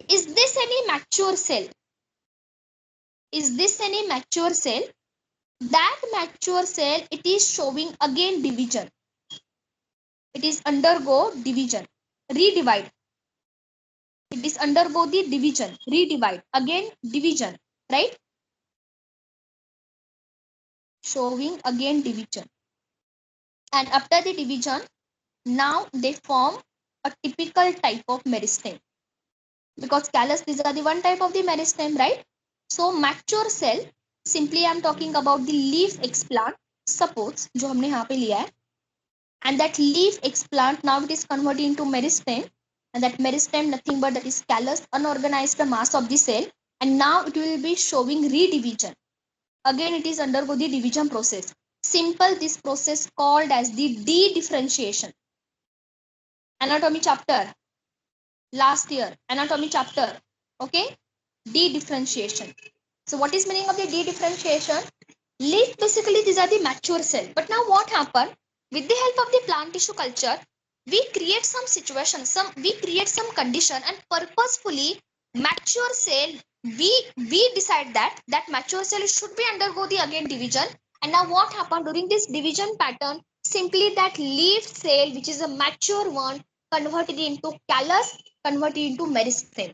Is this any mature cell? Is this any mature cell? That mature cell, it is showing again division. It is undergo division, redivide. It is undergo the division, redivide, again division, right? Showing again division. And after the division, now they form a typical type of meristem. Because callus, these are the one type of the meristem, right? So mature cell, simply I am talking about the leaf explant, suppose, जो हमने यहाँ पे लिया है, and that leaf explant, now it is converted into meristem, and that meristem nothing but that is callus, unorganized mass of the cell, and now it will be showing redivision. Again it is undergo the division process. Simple, this process called as the de-differentiation. Anatomy chapter, last year, anatomy chapter, okay? De-differentiation. So what is meaning of the de-differentiation? Leaf, basically these are the mature cell. But now what happened? With the help of the plant tissue culture, we create some situation, we create some condition, and purposefully mature cell, we decide that that mature cell should be undergo the again division. And now what happened during this division pattern? Simply that leaf cell, which is a mature one, converted into callus, converted into meristem,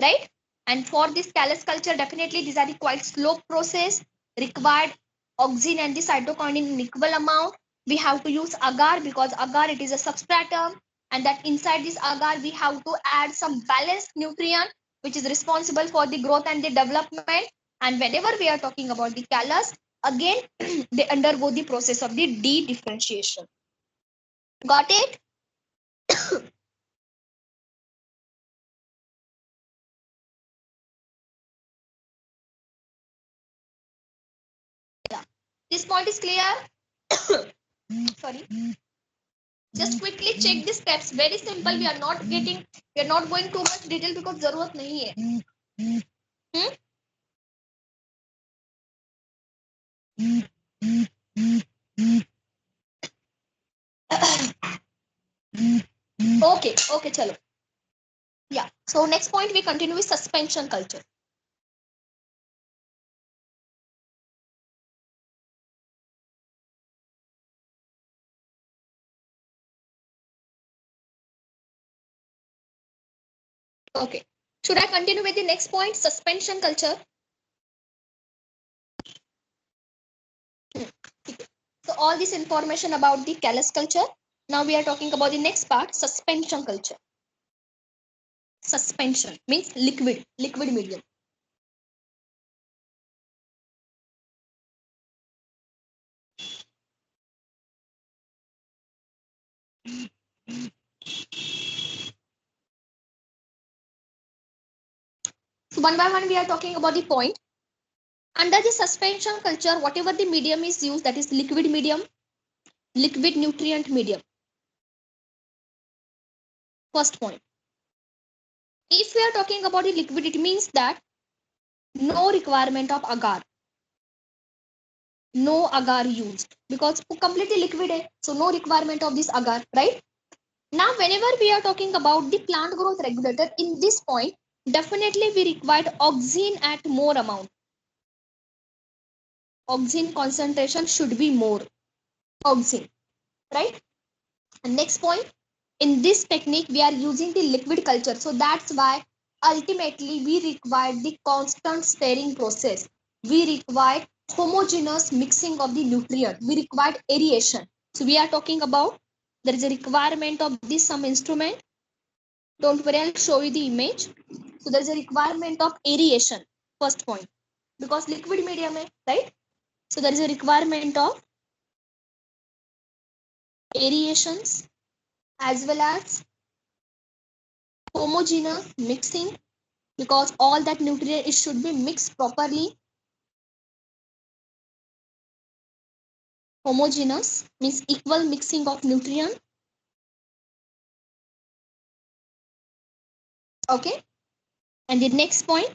right? And for this callus culture, definitely these are the quite slow process, required oxygen and the cytokinin in equal amount. We have to use agar, because agar, it is a substratum, and that inside this agar we have to add some balanced nutrient which is responsible for the growth and the development. And whenever we are talking about the callus, again they undergo the process of the de-differentiation. Got it? Yeah. This point is clear? Sorry. Just quickly check the steps. Very simple. We are not going too much detail because जरूरत नहीं है. Okay, chalo. Yeah. So next point we continue with suspension culture. Okay. Should I continue with the next point, suspension culture? So all this information about the callus culture. Now we are talking about the next part, suspension culture. Suspension means liquid medium. So one by one we are talking about the point. Under the suspension culture, whatever the medium is used, that is liquid medium, liquid nutrient medium. First point. If we are talking about the liquid, it means that no requirement of agar. No agar used because completely liquid hai, so no requirement of this agar, right? Now whenever we are talking about the plant growth regulator, in this point definitely we required oxygen at more amount. Oxygen concentration should be more. Oxygen, right? And next point, in this technique we are using the liquid culture, so that's why ultimately we require the constant stirring process. We require homogeneous mixing of the nutrient. We require aeration. So we are talking about there is a requirement of this some instrument. Don't worry, I'll show you the image. So there is a requirement of aeration. First point, because liquid medium hai, right? So there is a requirement of aerations as well as homogeneous mixing, because all that nutrient it should be mixed properly. Homogeneous means equal mixing of nutrient. Okay. And the next point,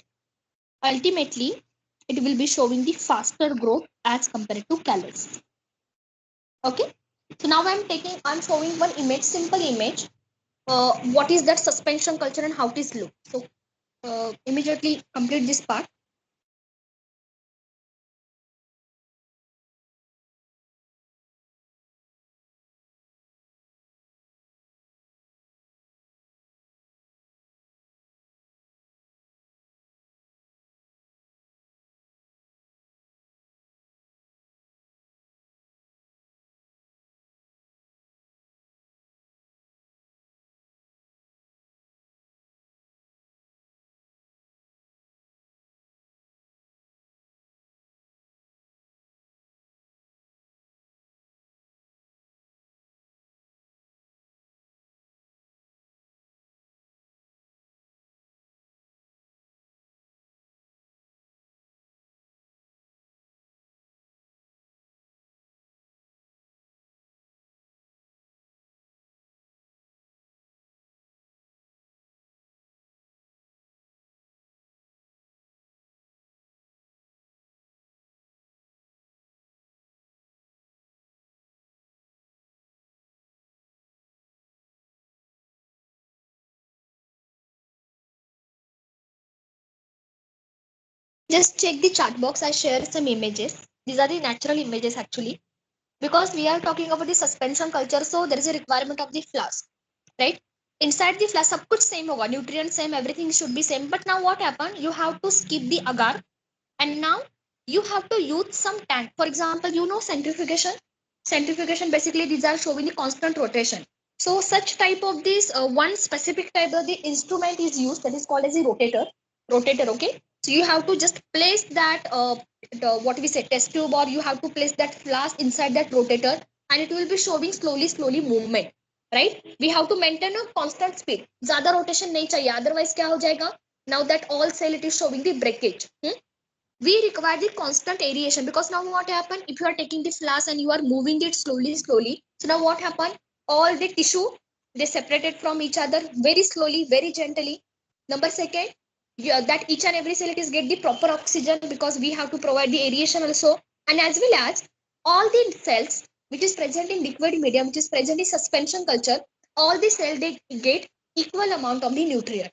ultimately it will be showing the faster growth as compared to calories. Okay. So now I'm showing one image, simple image. What is that suspension culture and how it is look. So immediately complete this part. Just check the chat box. I share some images. These are the natural images actually. Because we are talking about the suspension culture, so there is a requirement of the flask, right? Inside the flask सब कुछ same होगा, nutrients same, everything should be same. But now what happened, you have to skip the agar and now you have to use some tank. For example, you know centrifugation. Centrifugation basically these are showing the constant rotation. So such type of this one specific type of the instrument is used, that is called as a rotator. Okay, so you have to just place that what we say test tube, or you have to place that flask inside that rotator, and it will be showing slowly movement, right? We have to maintain a constant speed. Zyada rotation nahi chahiye, otherwise kya ho jayega, now that all cell it is showing the breakage. We require the constant aeration, because now what happened, if you are taking the flask and you are moving it slowly, so now what happened, all the tissue they separated from each other very slowly, very gently. Number second, yeah, that each and every cell it is get the proper oxygen, because we have to provide the aeration also. And as well as all the cells which is present in liquid medium, which is present in suspension culture, all the cell they get equal amount of the nutrient.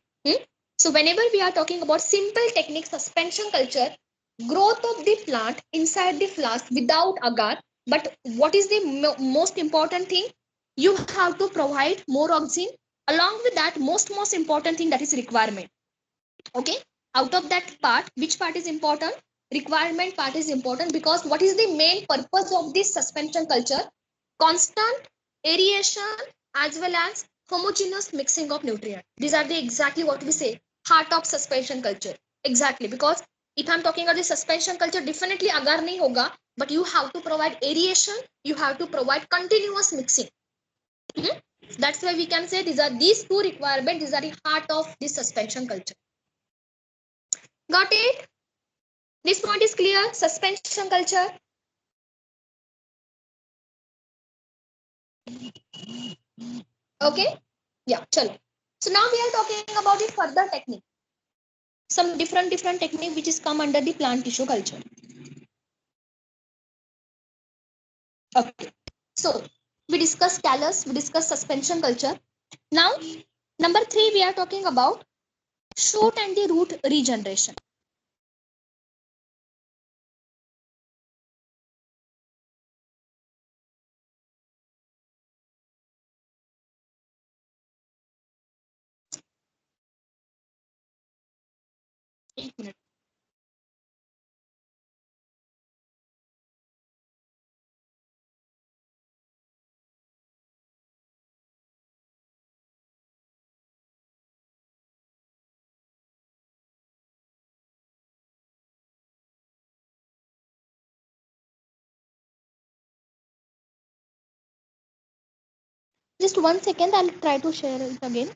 So whenever we are talking about simple technique suspension culture, growth of the plant inside the flask without agar, but what is the most important thing, you have to provide more oxygen. Along with that, most important thing, that is requirement. Okay, out of that part, which part is important, requirement part is important, because what is the main purpose of this suspension culture, constant aeration as well as homogeneous mixing of nutrient. These are the exactly what we say heart of suspension culture. Exactly, because if I'm talking about the suspension culture, definitely agar nahi hoga, but you have to provide aeration, you have to provide continuous mixing. That's why we can say these are these two requirements, these are the heart of this suspension culture. Got it? This point is clear. Suspension culture. Okay. Yeah. Chalo. So now we are talking about the further technique. Some different technique which is come under the plant tissue culture. Okay. So we discussed callus. We discussed suspension culture. Now number 3 we are talking about shoot and the root regeneration. Just 1 second. I'll try to share it again.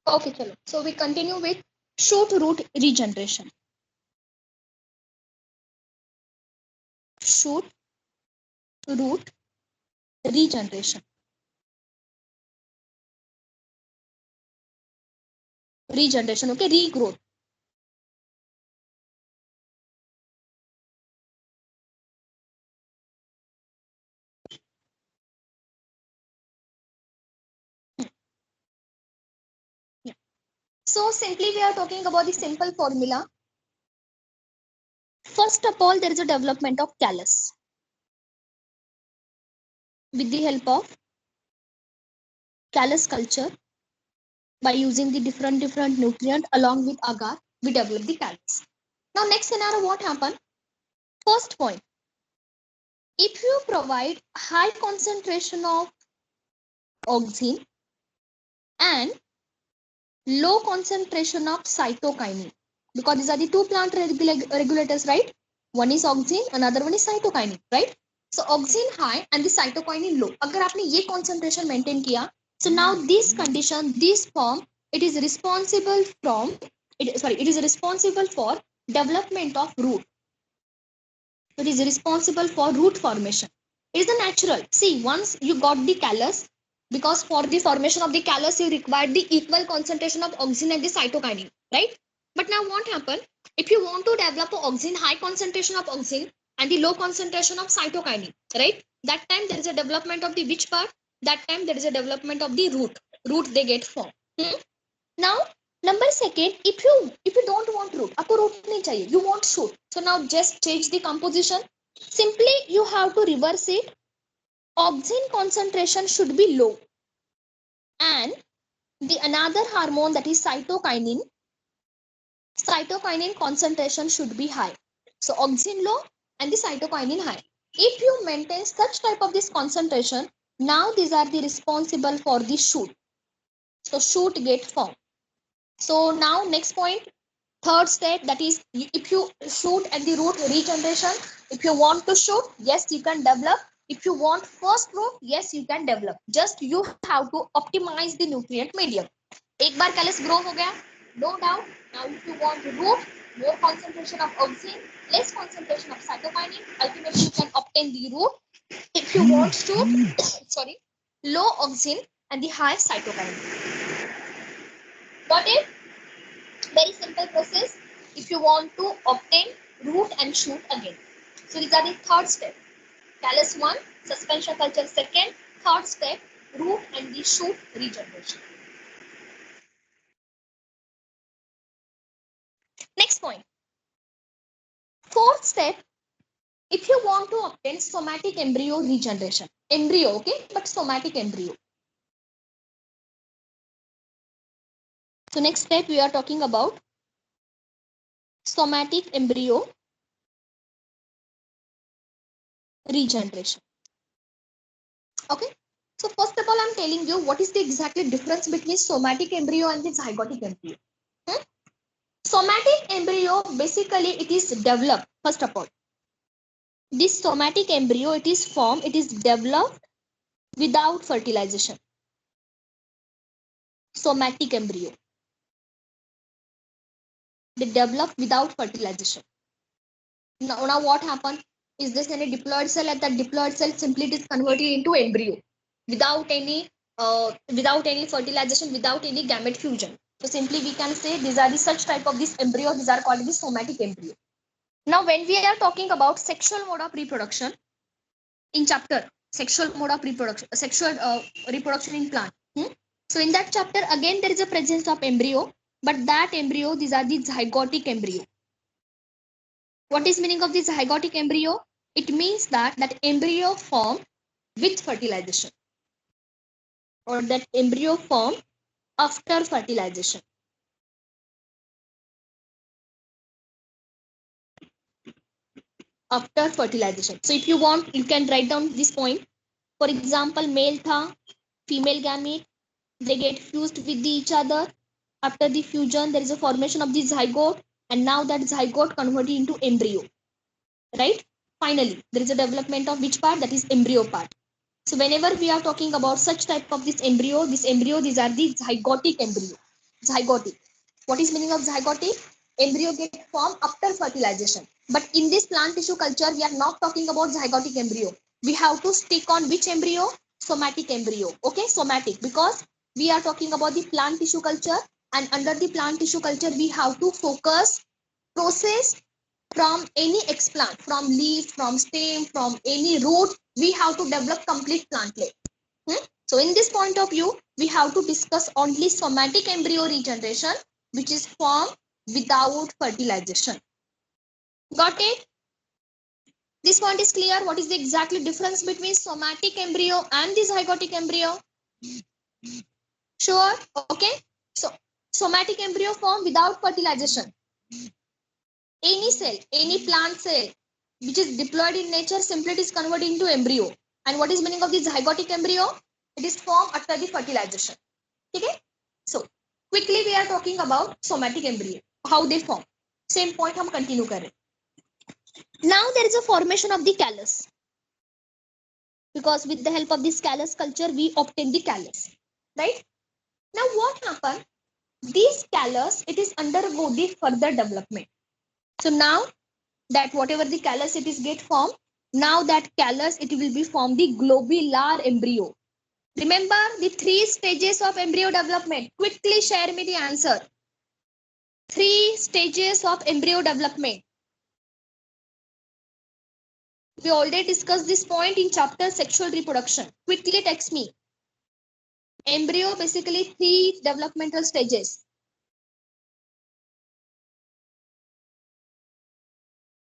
Okay, chalo. So we continue with shoot root regeneration. Shoot root regeneration. Regeneration. Okay, regrowth. Yeah. So simply we are talking about the simple formula. First of all, there is a development of callus with the help of callus culture. By using the different nutrient along with agar, we develop the callus. Now next scenario, what happened? First point, if you provide high concentration of auxin and low concentration of cytokinin, because these are the two plant regulators, right? One is auxin, another one is cytokinin, right? So auxin high and the cytokinin low. अगर आपने ये concentration maintain किया, so now this condition, this form, it is responsible from it is responsible for development of root. It is responsible for root formation. It is the natural. See, once you got the callus, because for the formation of the callus, you require the equal concentration of auxin and the cytokinin, right? But now what happened? If you want to develop auxin, high concentration of auxin and the low concentration of cytokinin, right? That time there is a development of the which part? That time there is a development of the root. Root they get formed. Now number second, if you don't want root, आपको root नहीं चाहिए, you want shoot. So now just change the composition. Simply you have to reverse it. Auxin concentration should be low and the another hormone, that is cytokinin concentration should be high. So auxin low and the cytokinin high. If you maintain such type of this concentration, now these are the responsible for the shoot. So shoot get formed. So now next point, third step, that is if you shoot at the root regeneration, if you want to shoot, yes, you can develop If you want first root, yes, you can develop. Just you have to optimize the nutrient medium. एक बार callus grow हो गया, no doubt. Now if you want root, more concentration of auxin, less concentration of cytokinin, ultimately you can obtain the root. If you want to, sorry, low auxin and the high cytokinin. Got it? Very simple process. If you want to obtain root and shoot again. So these are the third step. Callus 1, suspension culture 2nd, third step, root and the shoot regeneration. Next point. Fourth step, if you want to obtain somatic embryo regeneration. Embryo, okay, but somatic embryo. So next step we are talking about somatic embryo regeneration. Okay. So first of all, I'm telling you what is the exactly difference between somatic embryo and the zygotic embryo. Somatic embryo, basically it is developed. First of all, this somatic embryo, it is formed, it is developed without fertilization. Somatic embryo, they develop without fertilization. Now what happened? Is this any diploid cell? At that diploid cell, simply it is converted into embryo without any fertilization, without any gamete fusion. So simply we can say these are the such type of this embryo. These are called the somatic embryo. Now when we are talking about sexual mode of reproduction in chapter sexual mode of reproduction, sexual reproduction in plant. So in that chapter again there is a presence of embryo, but that embryo, these are the zygotic embryo. What is meaning of the zygotic embryo? It means that embryo formed with fertilization, or that embryo formed after fertilization. After fertilization. So if you want, you can write down this point. For example, male tha, female gamete, they get fused with each other. After the fusion, there is a formation of the zygote, and now that zygote converted into embryo. Right? Finally, there is a development of which part? That is embryo part. So whenever we are talking about such type of this embryo, these are the zygotic embryo. Zygotic. What is meaning of zygotic? Embryo get formed after fertilization. But in this plant tissue culture, we are not talking about zygotic embryo. We have to stick on which embryo? Somatic embryo. Okay, somatic. Because we are talking about the plant tissue culture, and under the plant tissue culture, we have to focus process from any explant, from leaf, from stem, from any root, we have to develop complete plantlet. So in this point of view, we have to discuss only somatic embryo regeneration, which is formed without fertilization. Got it? This point is clear. What is the exactly difference between somatic embryo and the zygotic embryo? Sure. Okay. So somatic embryo formed without fertilization. Any cell, any plant cell which is diploid in nature, simply it is converted into embryo. And what is meaning of the zygotic embryo? It is formed after the fertilization. Okay? So quickly we are talking about somatic embryo, how they form. Same point हम continue कर रहे. Now there is a formation of the callus, because with the help of this callus culture we obtain the callus, right? Now what happened? This callus, it is undergo the further development. So now that whatever the callus it is get formed, now that callus it will be formed the globular embryo. Remember the 3 stages of embryo development. Quickly share me the answer. 3 stages of embryo development. We already discussed this point in chapter sexual reproduction. Quickly text me. Embryo, basically 3 developmental stages.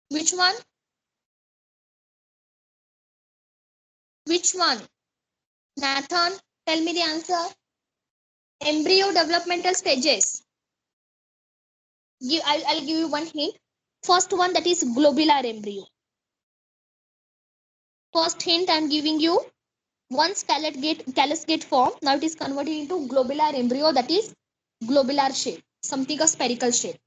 Which one? Which one? Nathan, tell me the answer. Embryo developmental stages. I'll give you one hint. First one, that is globular embryo. First hint I'm giving you. Once callus get formed, now it is converted into globular embryo, that is globular shape, something a spherical shape.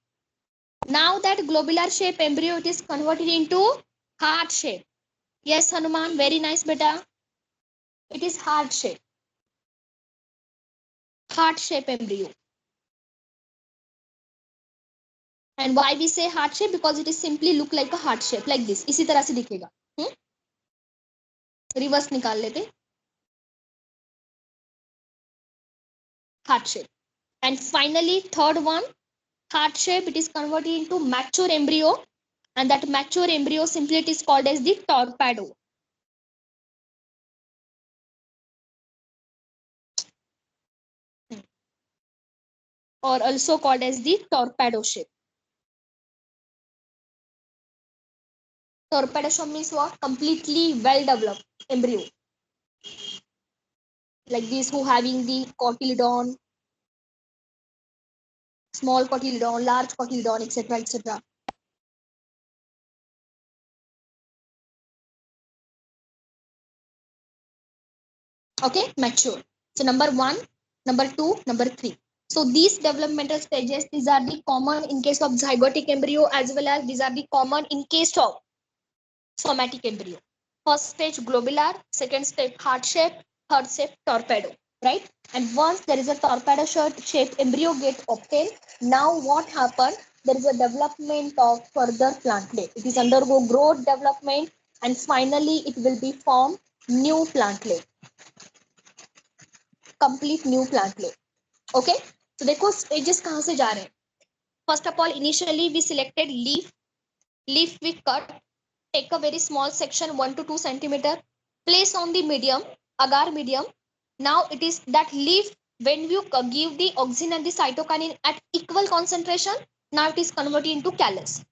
Now that globular shape embryo, it is converted into heart shape. Yes, Hanuman, very nice, beta. It is heart shape. Heart shape embryo. And why we say heart shape? Because it is simply look like a heart shape, like this. इसी तरह से दिखेगा. Reverse निकाल लेते. Heart shape. And finally, third one, heart shape. It is converted into mature embryo, and that mature embryo simply it is called as the torpedo. Or also called as the torpedo shape. Torpedo shape means what? Completely well developed embryo. Like these who having the cotyledon, small cotyledon, large cotyledon, etc. etc. Okay, mature. So number one, number two, number three. So these developmental stages, these are the common in case of zygotic embryo, as well as these are the common in case of somatic embryo. First stage globular, second stage heart shape, third stage torpedo, right? And once there is a torpedo shape embryo get obtained, now what happened? There is a development of further plantlet. It is undergo growth development, and finally it will be formed new plantlet, complete new plantlet. Okay, so देखो stages कहाँ से जा रहे हैं. First of all, initially we selected leaf. Leaf we cut, take a very small section 1 to 2 centimeter, place on the medium, agar medium. Now it is that leaf, when you give the auxin and the cytokinin at equal concentration, now it is converted into callus.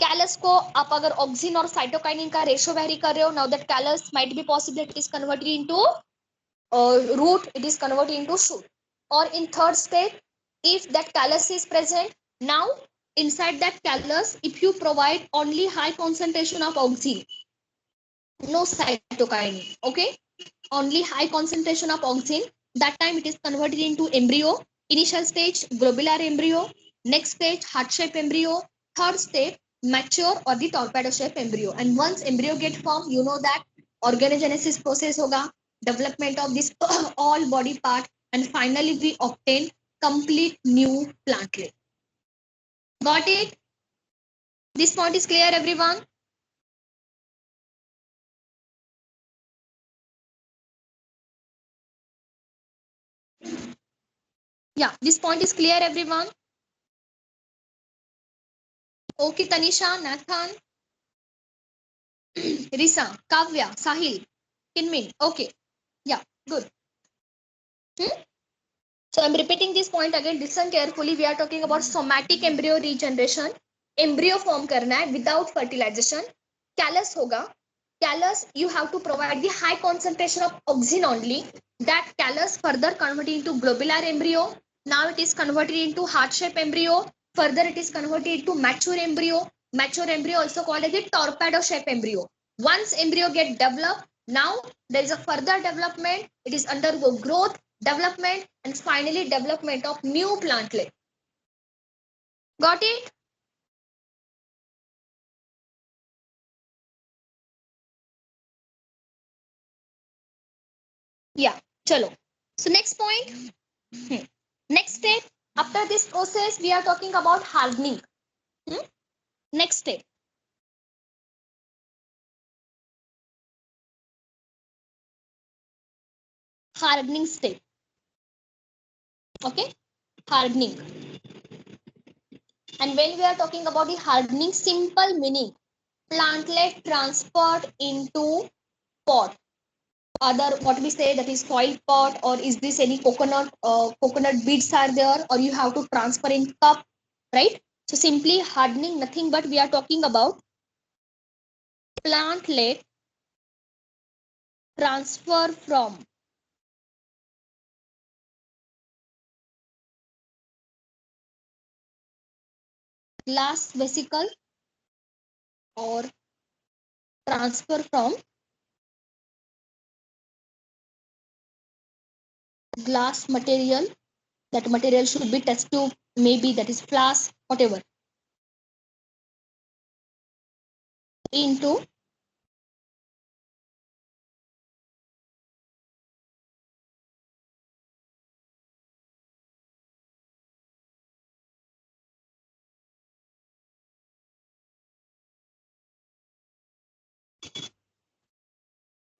Callus को आप अगर auxin और cytokinin का ratio very कर रहे हो, now that callus might be possible it is converted into root, it is converted into shoot. Or in third stage, if that callus is present, now inside that callus, if you provide only high concentration of auxin, no cytokinin, okay, only high concentration of auxin, that time it is converted into embryo. Initial stage globular embryo, next stage heart shape embryo, third stage mature or the torpedo shape embryo. And once embryo get formed, you know that organogenesis process hoga, development of this all body part, and finally we obtain complete new plantlet. Got it? This point is clear, everyone? Yeah, this point is clear, everyone. Okay, Tanisha, Nathan, Risa, Kavya, Sahil, Kinmin. Okay, yeah, good. So I'm repeating this point again. Listen carefully. We are talking about somatic embryo regeneration. Embryo form करना है without fertilization. Callus होगा. Callus, you have to provide the high concentration of auxin only. That callus further converted into globular embryo. Now it is converted into heart shape embryo. Further it is converted into mature embryo. Mature embryo also called as the torpedo shape embryo. Once embryo get developed, now there is a further development. It is undergo growth, development, and finally development of new plantlet. Got it? Yeah, chalo. So next point. Next step, after this process, we are talking about hardening. Next step. Hardening step. Okay? Hardening. And when we are talking about the hardening, simple meaning, plantlet transferred into pot. Other, what we say, that is foil pot, or is this any coconut beads are there, or you have to transfer in cup, right? So simply hardening, nothing but we are talking about plantlet transfer from glass vesicle or transfer from glass material. That material should be test tube, maybe that is flask, whatever, into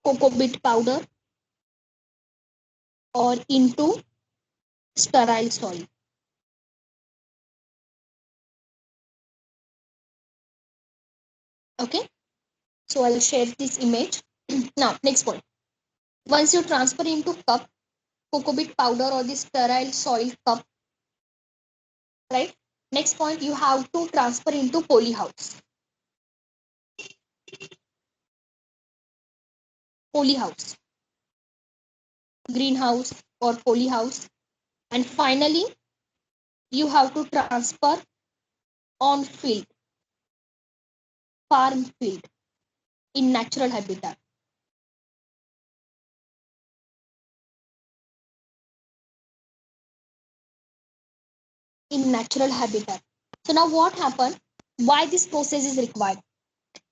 cocoa beet powder or into sterile soil. Okay, so I'll share this image. Now, next point. Once you transfer into cup, cocoa beet powder or the sterile soil cup, right? Next point, you have to transfer into polyhouse. Polyhouse, greenhouse or polyhouse. And finally, you have to transfer on field, farm field in natural habitat. In natural habitat. So now what happened? Why this process is required?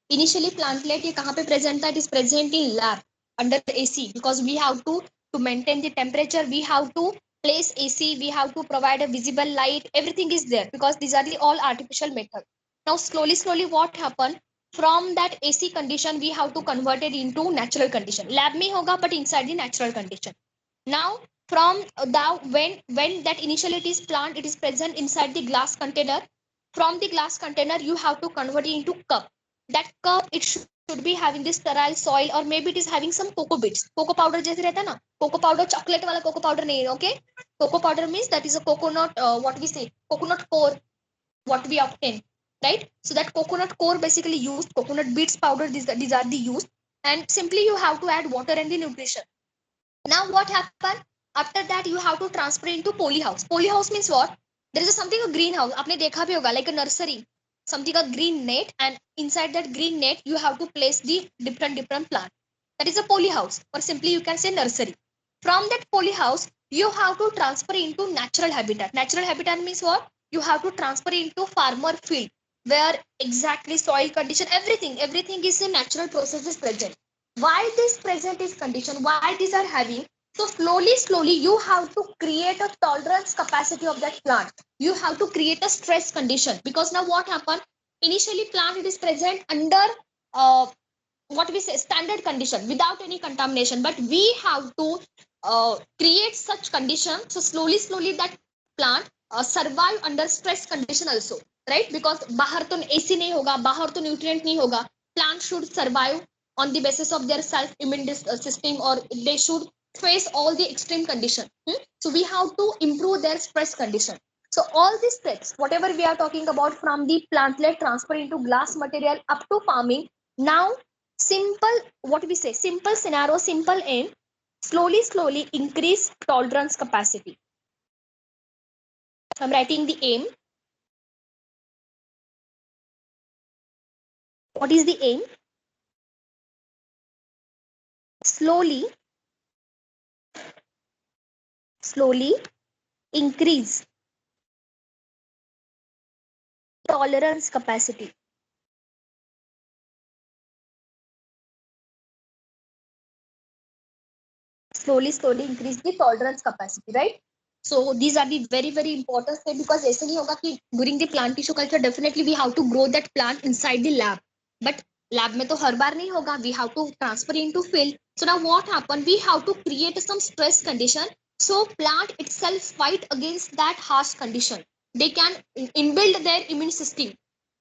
Initially, plantlet ये कहाँ पे present था? It is present in lab under the AC because we have to maintain the temperature. We have to place AC. We have to provide a visible light. Everything is there because these are the all artificial method. Now slowly, what happened? From that AC condition, we have to convert it into natural condition. Lab में होगा but inside the natural condition. Now from when that initially it is plant, it is present inside the glass container. From the glass container, you have to convert it into cup. That cup it should be having this sterile soil or maybe it is having some cocoa bits. Cocoa powder जैसे रहता है ना, cocoa powder chocolate वाला cocoa powder नहीं है, okay? Cocoa powder means that is a coconut, what we say, coconut core, what we obtain, right? So that coconut core basically used, coconut bits powder, these are the used, and simply you have to add water and the nutrition. Now what happened? After that you have to transfer into polyhouse. Polyhouse means what? There is something a greenhouse. आपने देखा भी होगा like a nursery. Something a green net, and inside that green net you have to place the different plant. That is a polyhouse, or simply you can say nursery. From that polyhouse you have to transfer into natural habitat. Natural habitat means what? You have to transfer into farmer field where exactly soil condition, everything is a natural process is present. Why this present is condition, why these are having? So slowly you have to create a tolerance capacity of that plant. You have to create a stress condition because now what happened? Initially plant it is present under uh, what we say standard condition without any contamination, but we have to create such condition. So slowly that plant survive under stress condition also, right? Because bahar to AC nahi hoga, bahar to nutrient nahi hoga. Plant should survive on the basis of their self immune system, or they should face all the extreme condition. So we have to improve their stress condition. So all these steps, whatever we are talking about, from the plantlet transfer into glass material up to farming, now simple, what we say, simple scenario, simple aim, slowly increase tolerance capacity. So I'm writing the aim. What is the aim? Slowly increase tolerance capacity. Slowly increase the tolerance capacity, right? So these are the very important steps, because ऐसे नहीं होगा कि during the plant tissue culture definitely we have to grow that plant inside the lab, but lab में तो हर बार नहीं होगा, we have to transfer into field. So now what happen? We have to create some stress condition so plant itself fight against that harsh condition. They can inbuild their immune system.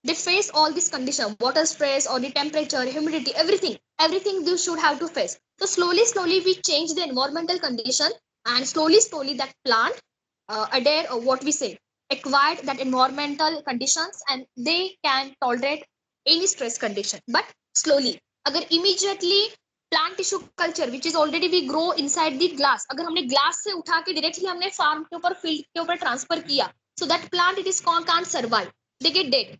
They face all these conditions, water stress or the temperature, humidity, everything they should have to face. So slowly we change the environmental condition, and slowly that plant adhere, or what we say, acquired that environmental conditions, and they can tolerate any stress condition. But slowly, अगर immediately plant tissue culture which is already we grow inside the glass, अगर हमने glass से उठा के directly हमने farm के ऊपर field के ऊपर transfer किया, so that plant it is can't survive, they get dead.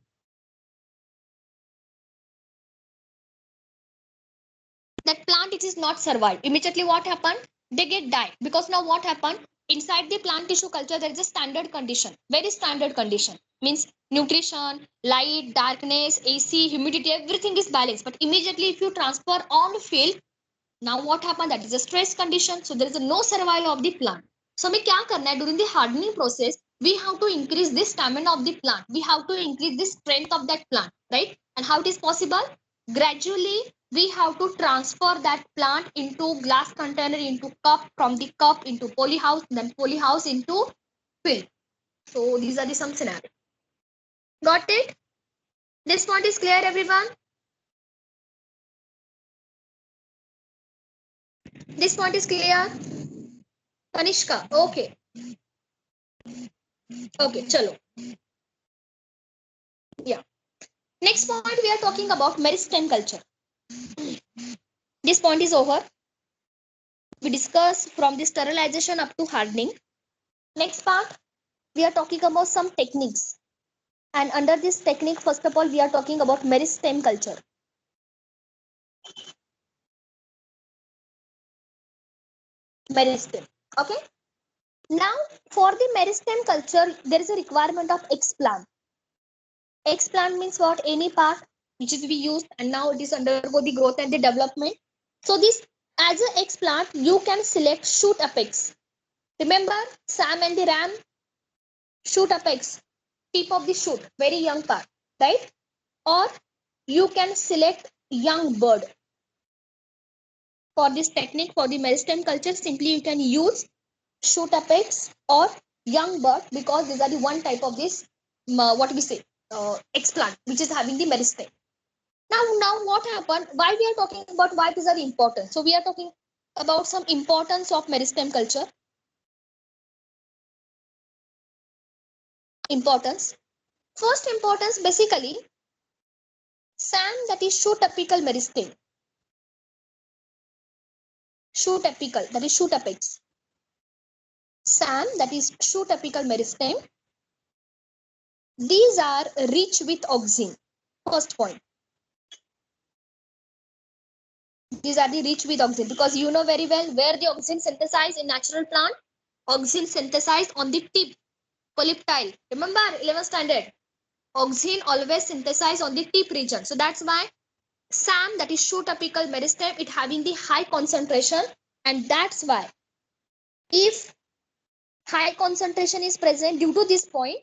That plant it is not survive. Immediately what happened? They get die, because now what happened? Inside the plant tissue culture there is a standard condition, very standard condition, means nutrition, light, darkness, AC, humidity, everything is balanced. But immediately if you transfer on field, now what happened? That is a stress condition, so there is a no survival of the plant. So हमें क्या करना है? During the hardening process we have to increase this stamina of the plant, we have to increase the strength of that plant, right? And how it is possible? Gradually, we have to transfer that plant into glass container, into cup, from the cup into polyhouse, then polyhouse into fill. So these are the some scenarios. Got it? This point is clear, everyone? This point is clear? Kanishka, okay. Okay, chalo. Yeah. Next point, we are talking about meristem culture. This point is over. We discuss from the sterilization up to hardening. Next part, we are talking about some techniques. And under this technique, first of all, we are talking about meristem culture. Meristem. Okay. Now, for the meristem culture, there is a requirement of explant. Explant means what? Any part which is to be used and now it is undergo the growth and the development. So this, as an explant, you can select shoot apex. Remember Sam and the ram? Shoot apex, tip of the shoot, very young part, right? Or you can select young bird. For this technique, for the meristem culture, simply you can use shoot apex or young bird, because these are the one type of this, what we say, explant, which is having the meristem. Now what happened? Why we are talking about why these are important? So we are talking about some importance of meristem culture. Importance. First importance, basically, SAM, that is shoot apical meristem. Shoot apical, that is shoot apex. SAM, that is shoot apical meristem. These are rich with auxin. First point. These are the rich with auxin, because you know very well where the auxin synthesized in natural plant. Auxin synthesized on the tip, polyptile. Remember 11th standard. Auxin always synthesized on the tip region. So that's why SAM, that is shoot apical meristem, it having the high concentration, and that's why if high concentration is present due to this point,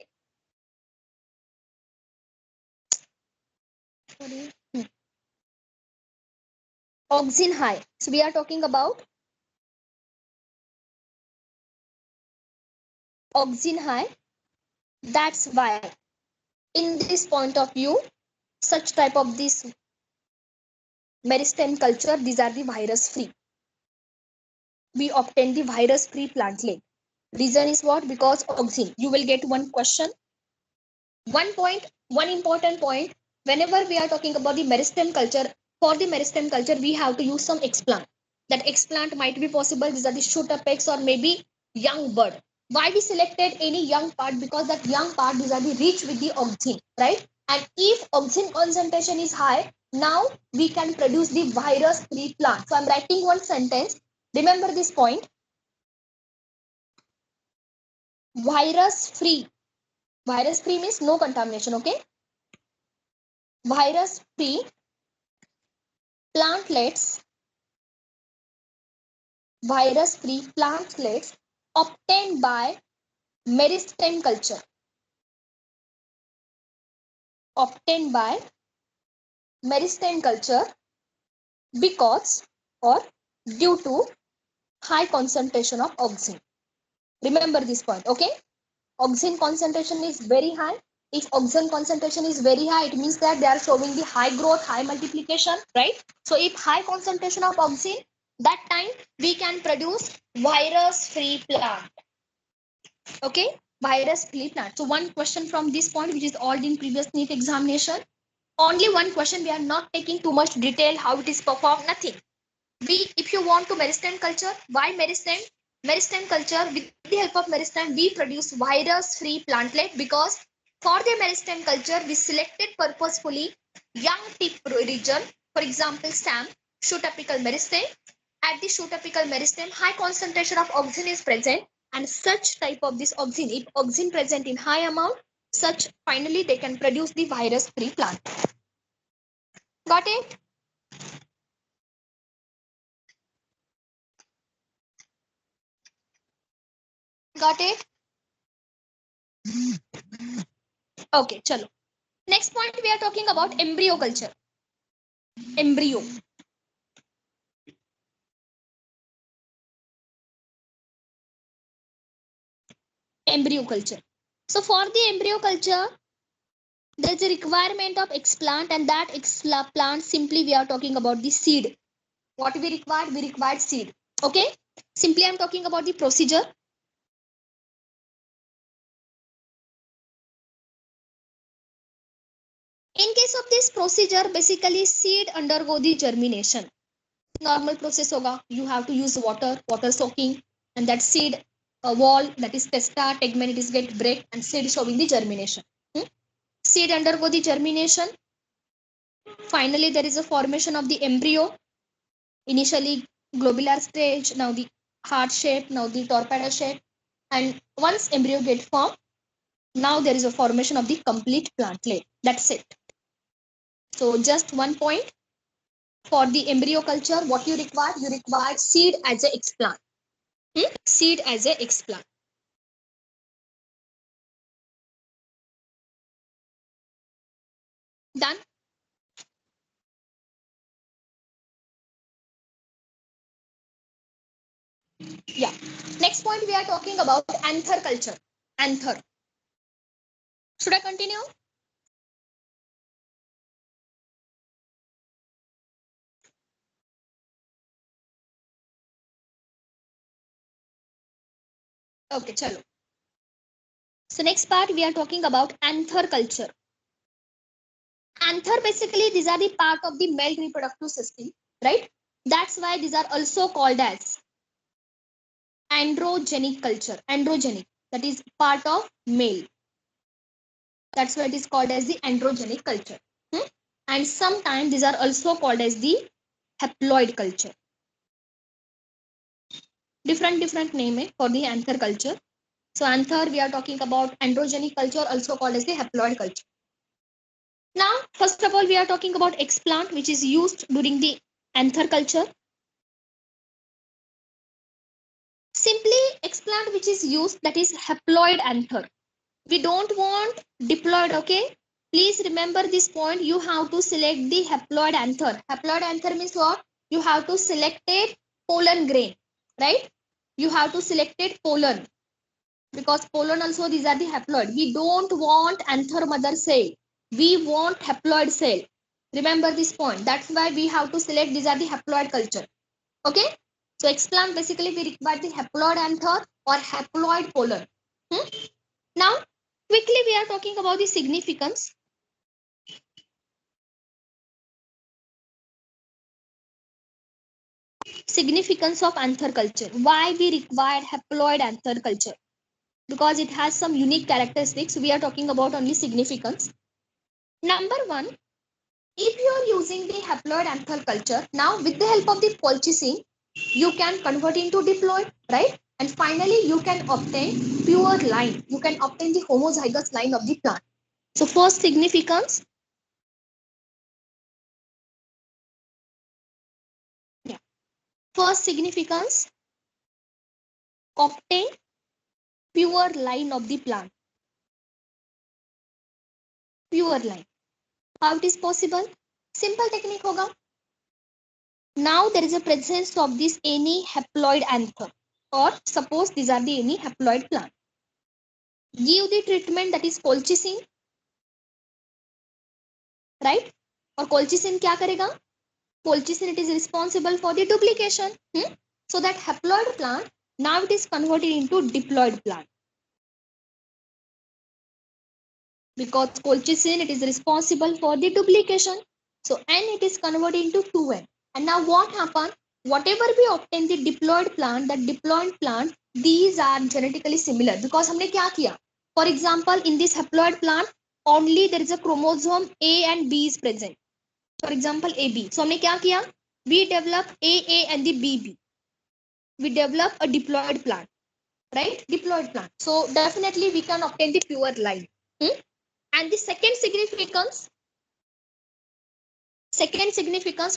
auxin high. So we are talking about auxin high. That's why in this point of view, such type of this meristem culture, these are the virus free. We obtain the virus free plantlet. Reason is what? Because auxin. You will get one question. One point, one important point, whenever we are talking about the meristem culture, for the meristem culture, we have to use some explant. That explant might be possible, these are the shoot apex or maybe young bird. Why we selected any young part? Because that young part, these are the rich with the auxin, right? And if auxin concentration is high, now we can produce the virus free plant. So I'm writing one sentence. Remember this point. Virus free. Virus free means no contamination, okay? Virus free plantlets, virus free plantlets obtained by meristem culture. Obtained by meristem culture because or due to high concentration of auxin. Remember this point, okay? Auxin concentration is very high. If auxin concentration is very high, it means that they are showing the high growth, high multiplication, right? So if high concentration of auxin, that time we can produce virus free plant. Okay, virus free plant. So one question from this point, which is all in previous NEET examination. Only one question. We are not taking too much detail how it is performed. Nothing. We, if you want to meristem culture, why meristem? Meristem culture, with the help of meristem, we produce virus free plantlet, because for the meristem culture, we selected purposefully young tip region. For example, SAM, shoot apical meristem. At the shoot apical meristem, high concentration of auxin is present, and such type of this auxin, if auxin present in high amount, such finally they can produce the virus free plant. Got it? Got it? Okay, chalo. Next point, we are talking about embryo culture. embryo. Embryo culture. So for the embryo culture, there is a requirement of explant, and that explant simply we are talking about the seed. What we required? We required seed. Okay. Simply I'm talking about the procedure. In case of this procedure, basically seed undergo the germination. Normal process hoga. You have to use water soaking, and that seed wall, that is testa, tegmen, it is get break, and seed showing the germination. Seed undergo the germination. Finally, there is a formation of the embryo. Initially globular stage, now the heart shape, now the torpedo shape, and once embryo get formed, now there is a formation of the complete plantlet. That's it. So just one point for the embryo culture, what you require? You require seed as a explant. Seed as a explant. Done. Yeah. Next point we are talking about anther culture. Anther. Should I continue? Okay, chalo. So next part we are talking about anther culture. Anther, basically these are the part of the male reproductive system, right? That's why these are also called as androgenic culture. Androgenic, that is part of male. That's why it is called as the androgenic culture. And sometimes these are also called as the haploid culture. Different name for the anther culture. So anther, we are talking about androgenic culture, also called as the haploid culture. Now, first of all, we are talking about explant, which is used during the anther culture. Simply explant which is used, that is haploid anther. We don't want diploid, okay? Please remember this point. You have to select the haploid anther. Haploid anther means what? You have to select a pollen grain, right? You have to select it pollen, because pollen also these are the haploid. We don't want anther mother cell. We want haploid cell. Remember this point. That's why we have to select these are the haploid culture. Okay. So explant, basically we require the haploid anther or haploid pollen. Now, quickly we are talking about the significance. Significance of anther culture. Why we require haploid anther culture? Because it has some unique characteristics. We are talking about only significance. Number one, if you are using the haploid anther culture, now with the help of the colchicine, you can convert into diploid, right? And finally, you can obtain pure line. You can obtain the homozygous line of the plant. So first significance. Yeah. First significance, obtain pure line of the plant. Pure line. How it is possible? Simple technique hoga. Now there is a presence of this any haploid anther, or suppose these are the any haploid plant. Give the treatment, that is colchicine, right? और colchicine क्या करेगा? Colchicine, it is responsible for the duplication. So that haploid plant, now it is converted into diploid plant. Because colchicine, it is responsible for the duplication. So N, it is converted into 2N. And now what happened? Whatever we obtain the diploid plant, that diploid plant, these are genetically similar. Because हमने क्या किया? For example, in this haploid plant, only there is a chromosome A and B is present. For example, AB. So हमने क्या किया? We develop AA and the BB. We develop a diploid plant, right? Diploid plant. So definitely we can obtain the pure line. And the second significance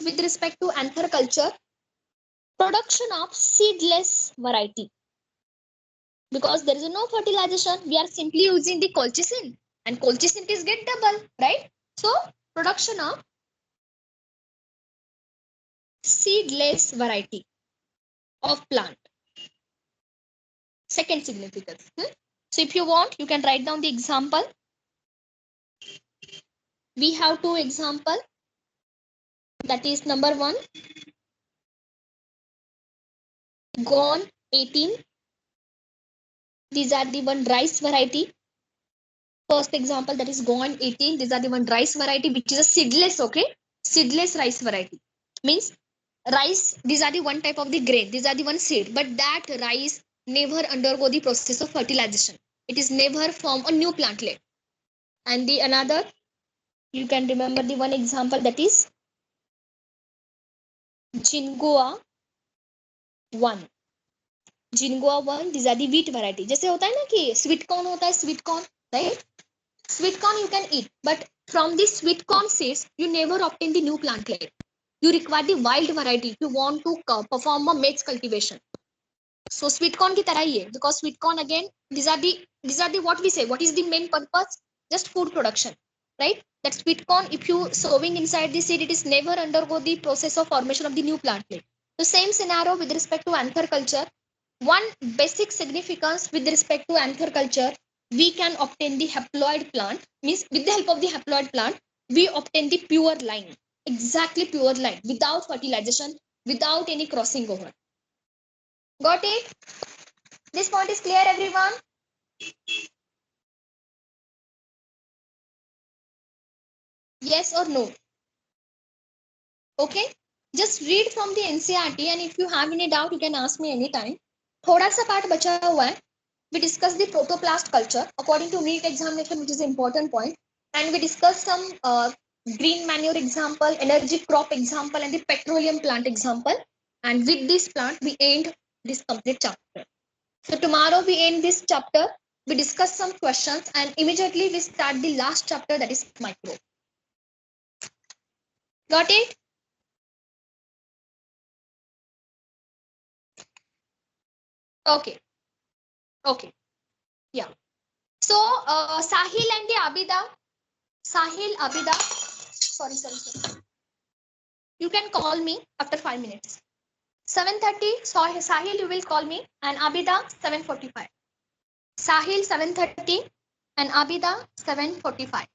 with respect to anther culture, production of seedless variety. Because there is no fertilization, we are simply using the colchicine, and colchicine is get double, right? So production of seedless variety of plant. Second significance. So if you want, you can write down the example. We have two example. That is number one, gone 18. These are the one rice variety. First example, that is gone 18. These are the one rice variety which is a seedless. Okay, seedless rice variety means rice. These are the one type of the grain. These are the one seed, but that rice never undergo the process of fertilization. It is never form a new plantlet. And the another, you can remember the one example, that is Jingoa 1. Jingoa 1, these are the wheat variety. जैसे होता है ना कि sweet corn होता है, sweet corn, right? Sweet corn you can eat, but from the sweet corn seeds, you never obtain the new plantlet. You require the wild variety if you want to perform a maize cultivation. So sweet corn की तरह ही है, because sweet corn again, these are the what we say, what is the main purpose? Just food production, right? That sweet corn, if you sowing inside the seed, it is never undergo the process of formation of the new plantlet. The same scenario with respect to anther culture. One basic significance with respect to anther culture, we can obtain the haploid plant, means with the help of the haploid plant, we obtain the pure line, exactly pure line, without fertilization, without any crossing over. Got it? This point is clear, everyone? Yes or no? Okay. Just read from the NCERT, and if you have any doubt, you can ask me anytime. थोड़ा सा part बचा हुआ है. We discuss the protoplast culture according to NEET examination, which is an important point, and we discuss some green manure example, energy crop example, and the petroleum plant example. And with this plant, we end this complete chapter. So tomorrow we end this chapter. We discuss some questions, and immediately we start the last chapter, that is micro. Got it? Okay. Okay. Yeah. So Sahil and the Abida. Sahil, Abida. Sorry. You can call me after 5 minutes. 7:30. Sahil, you will call me, and Abida 7:45. Sahil 7:30 and Abida 7:45.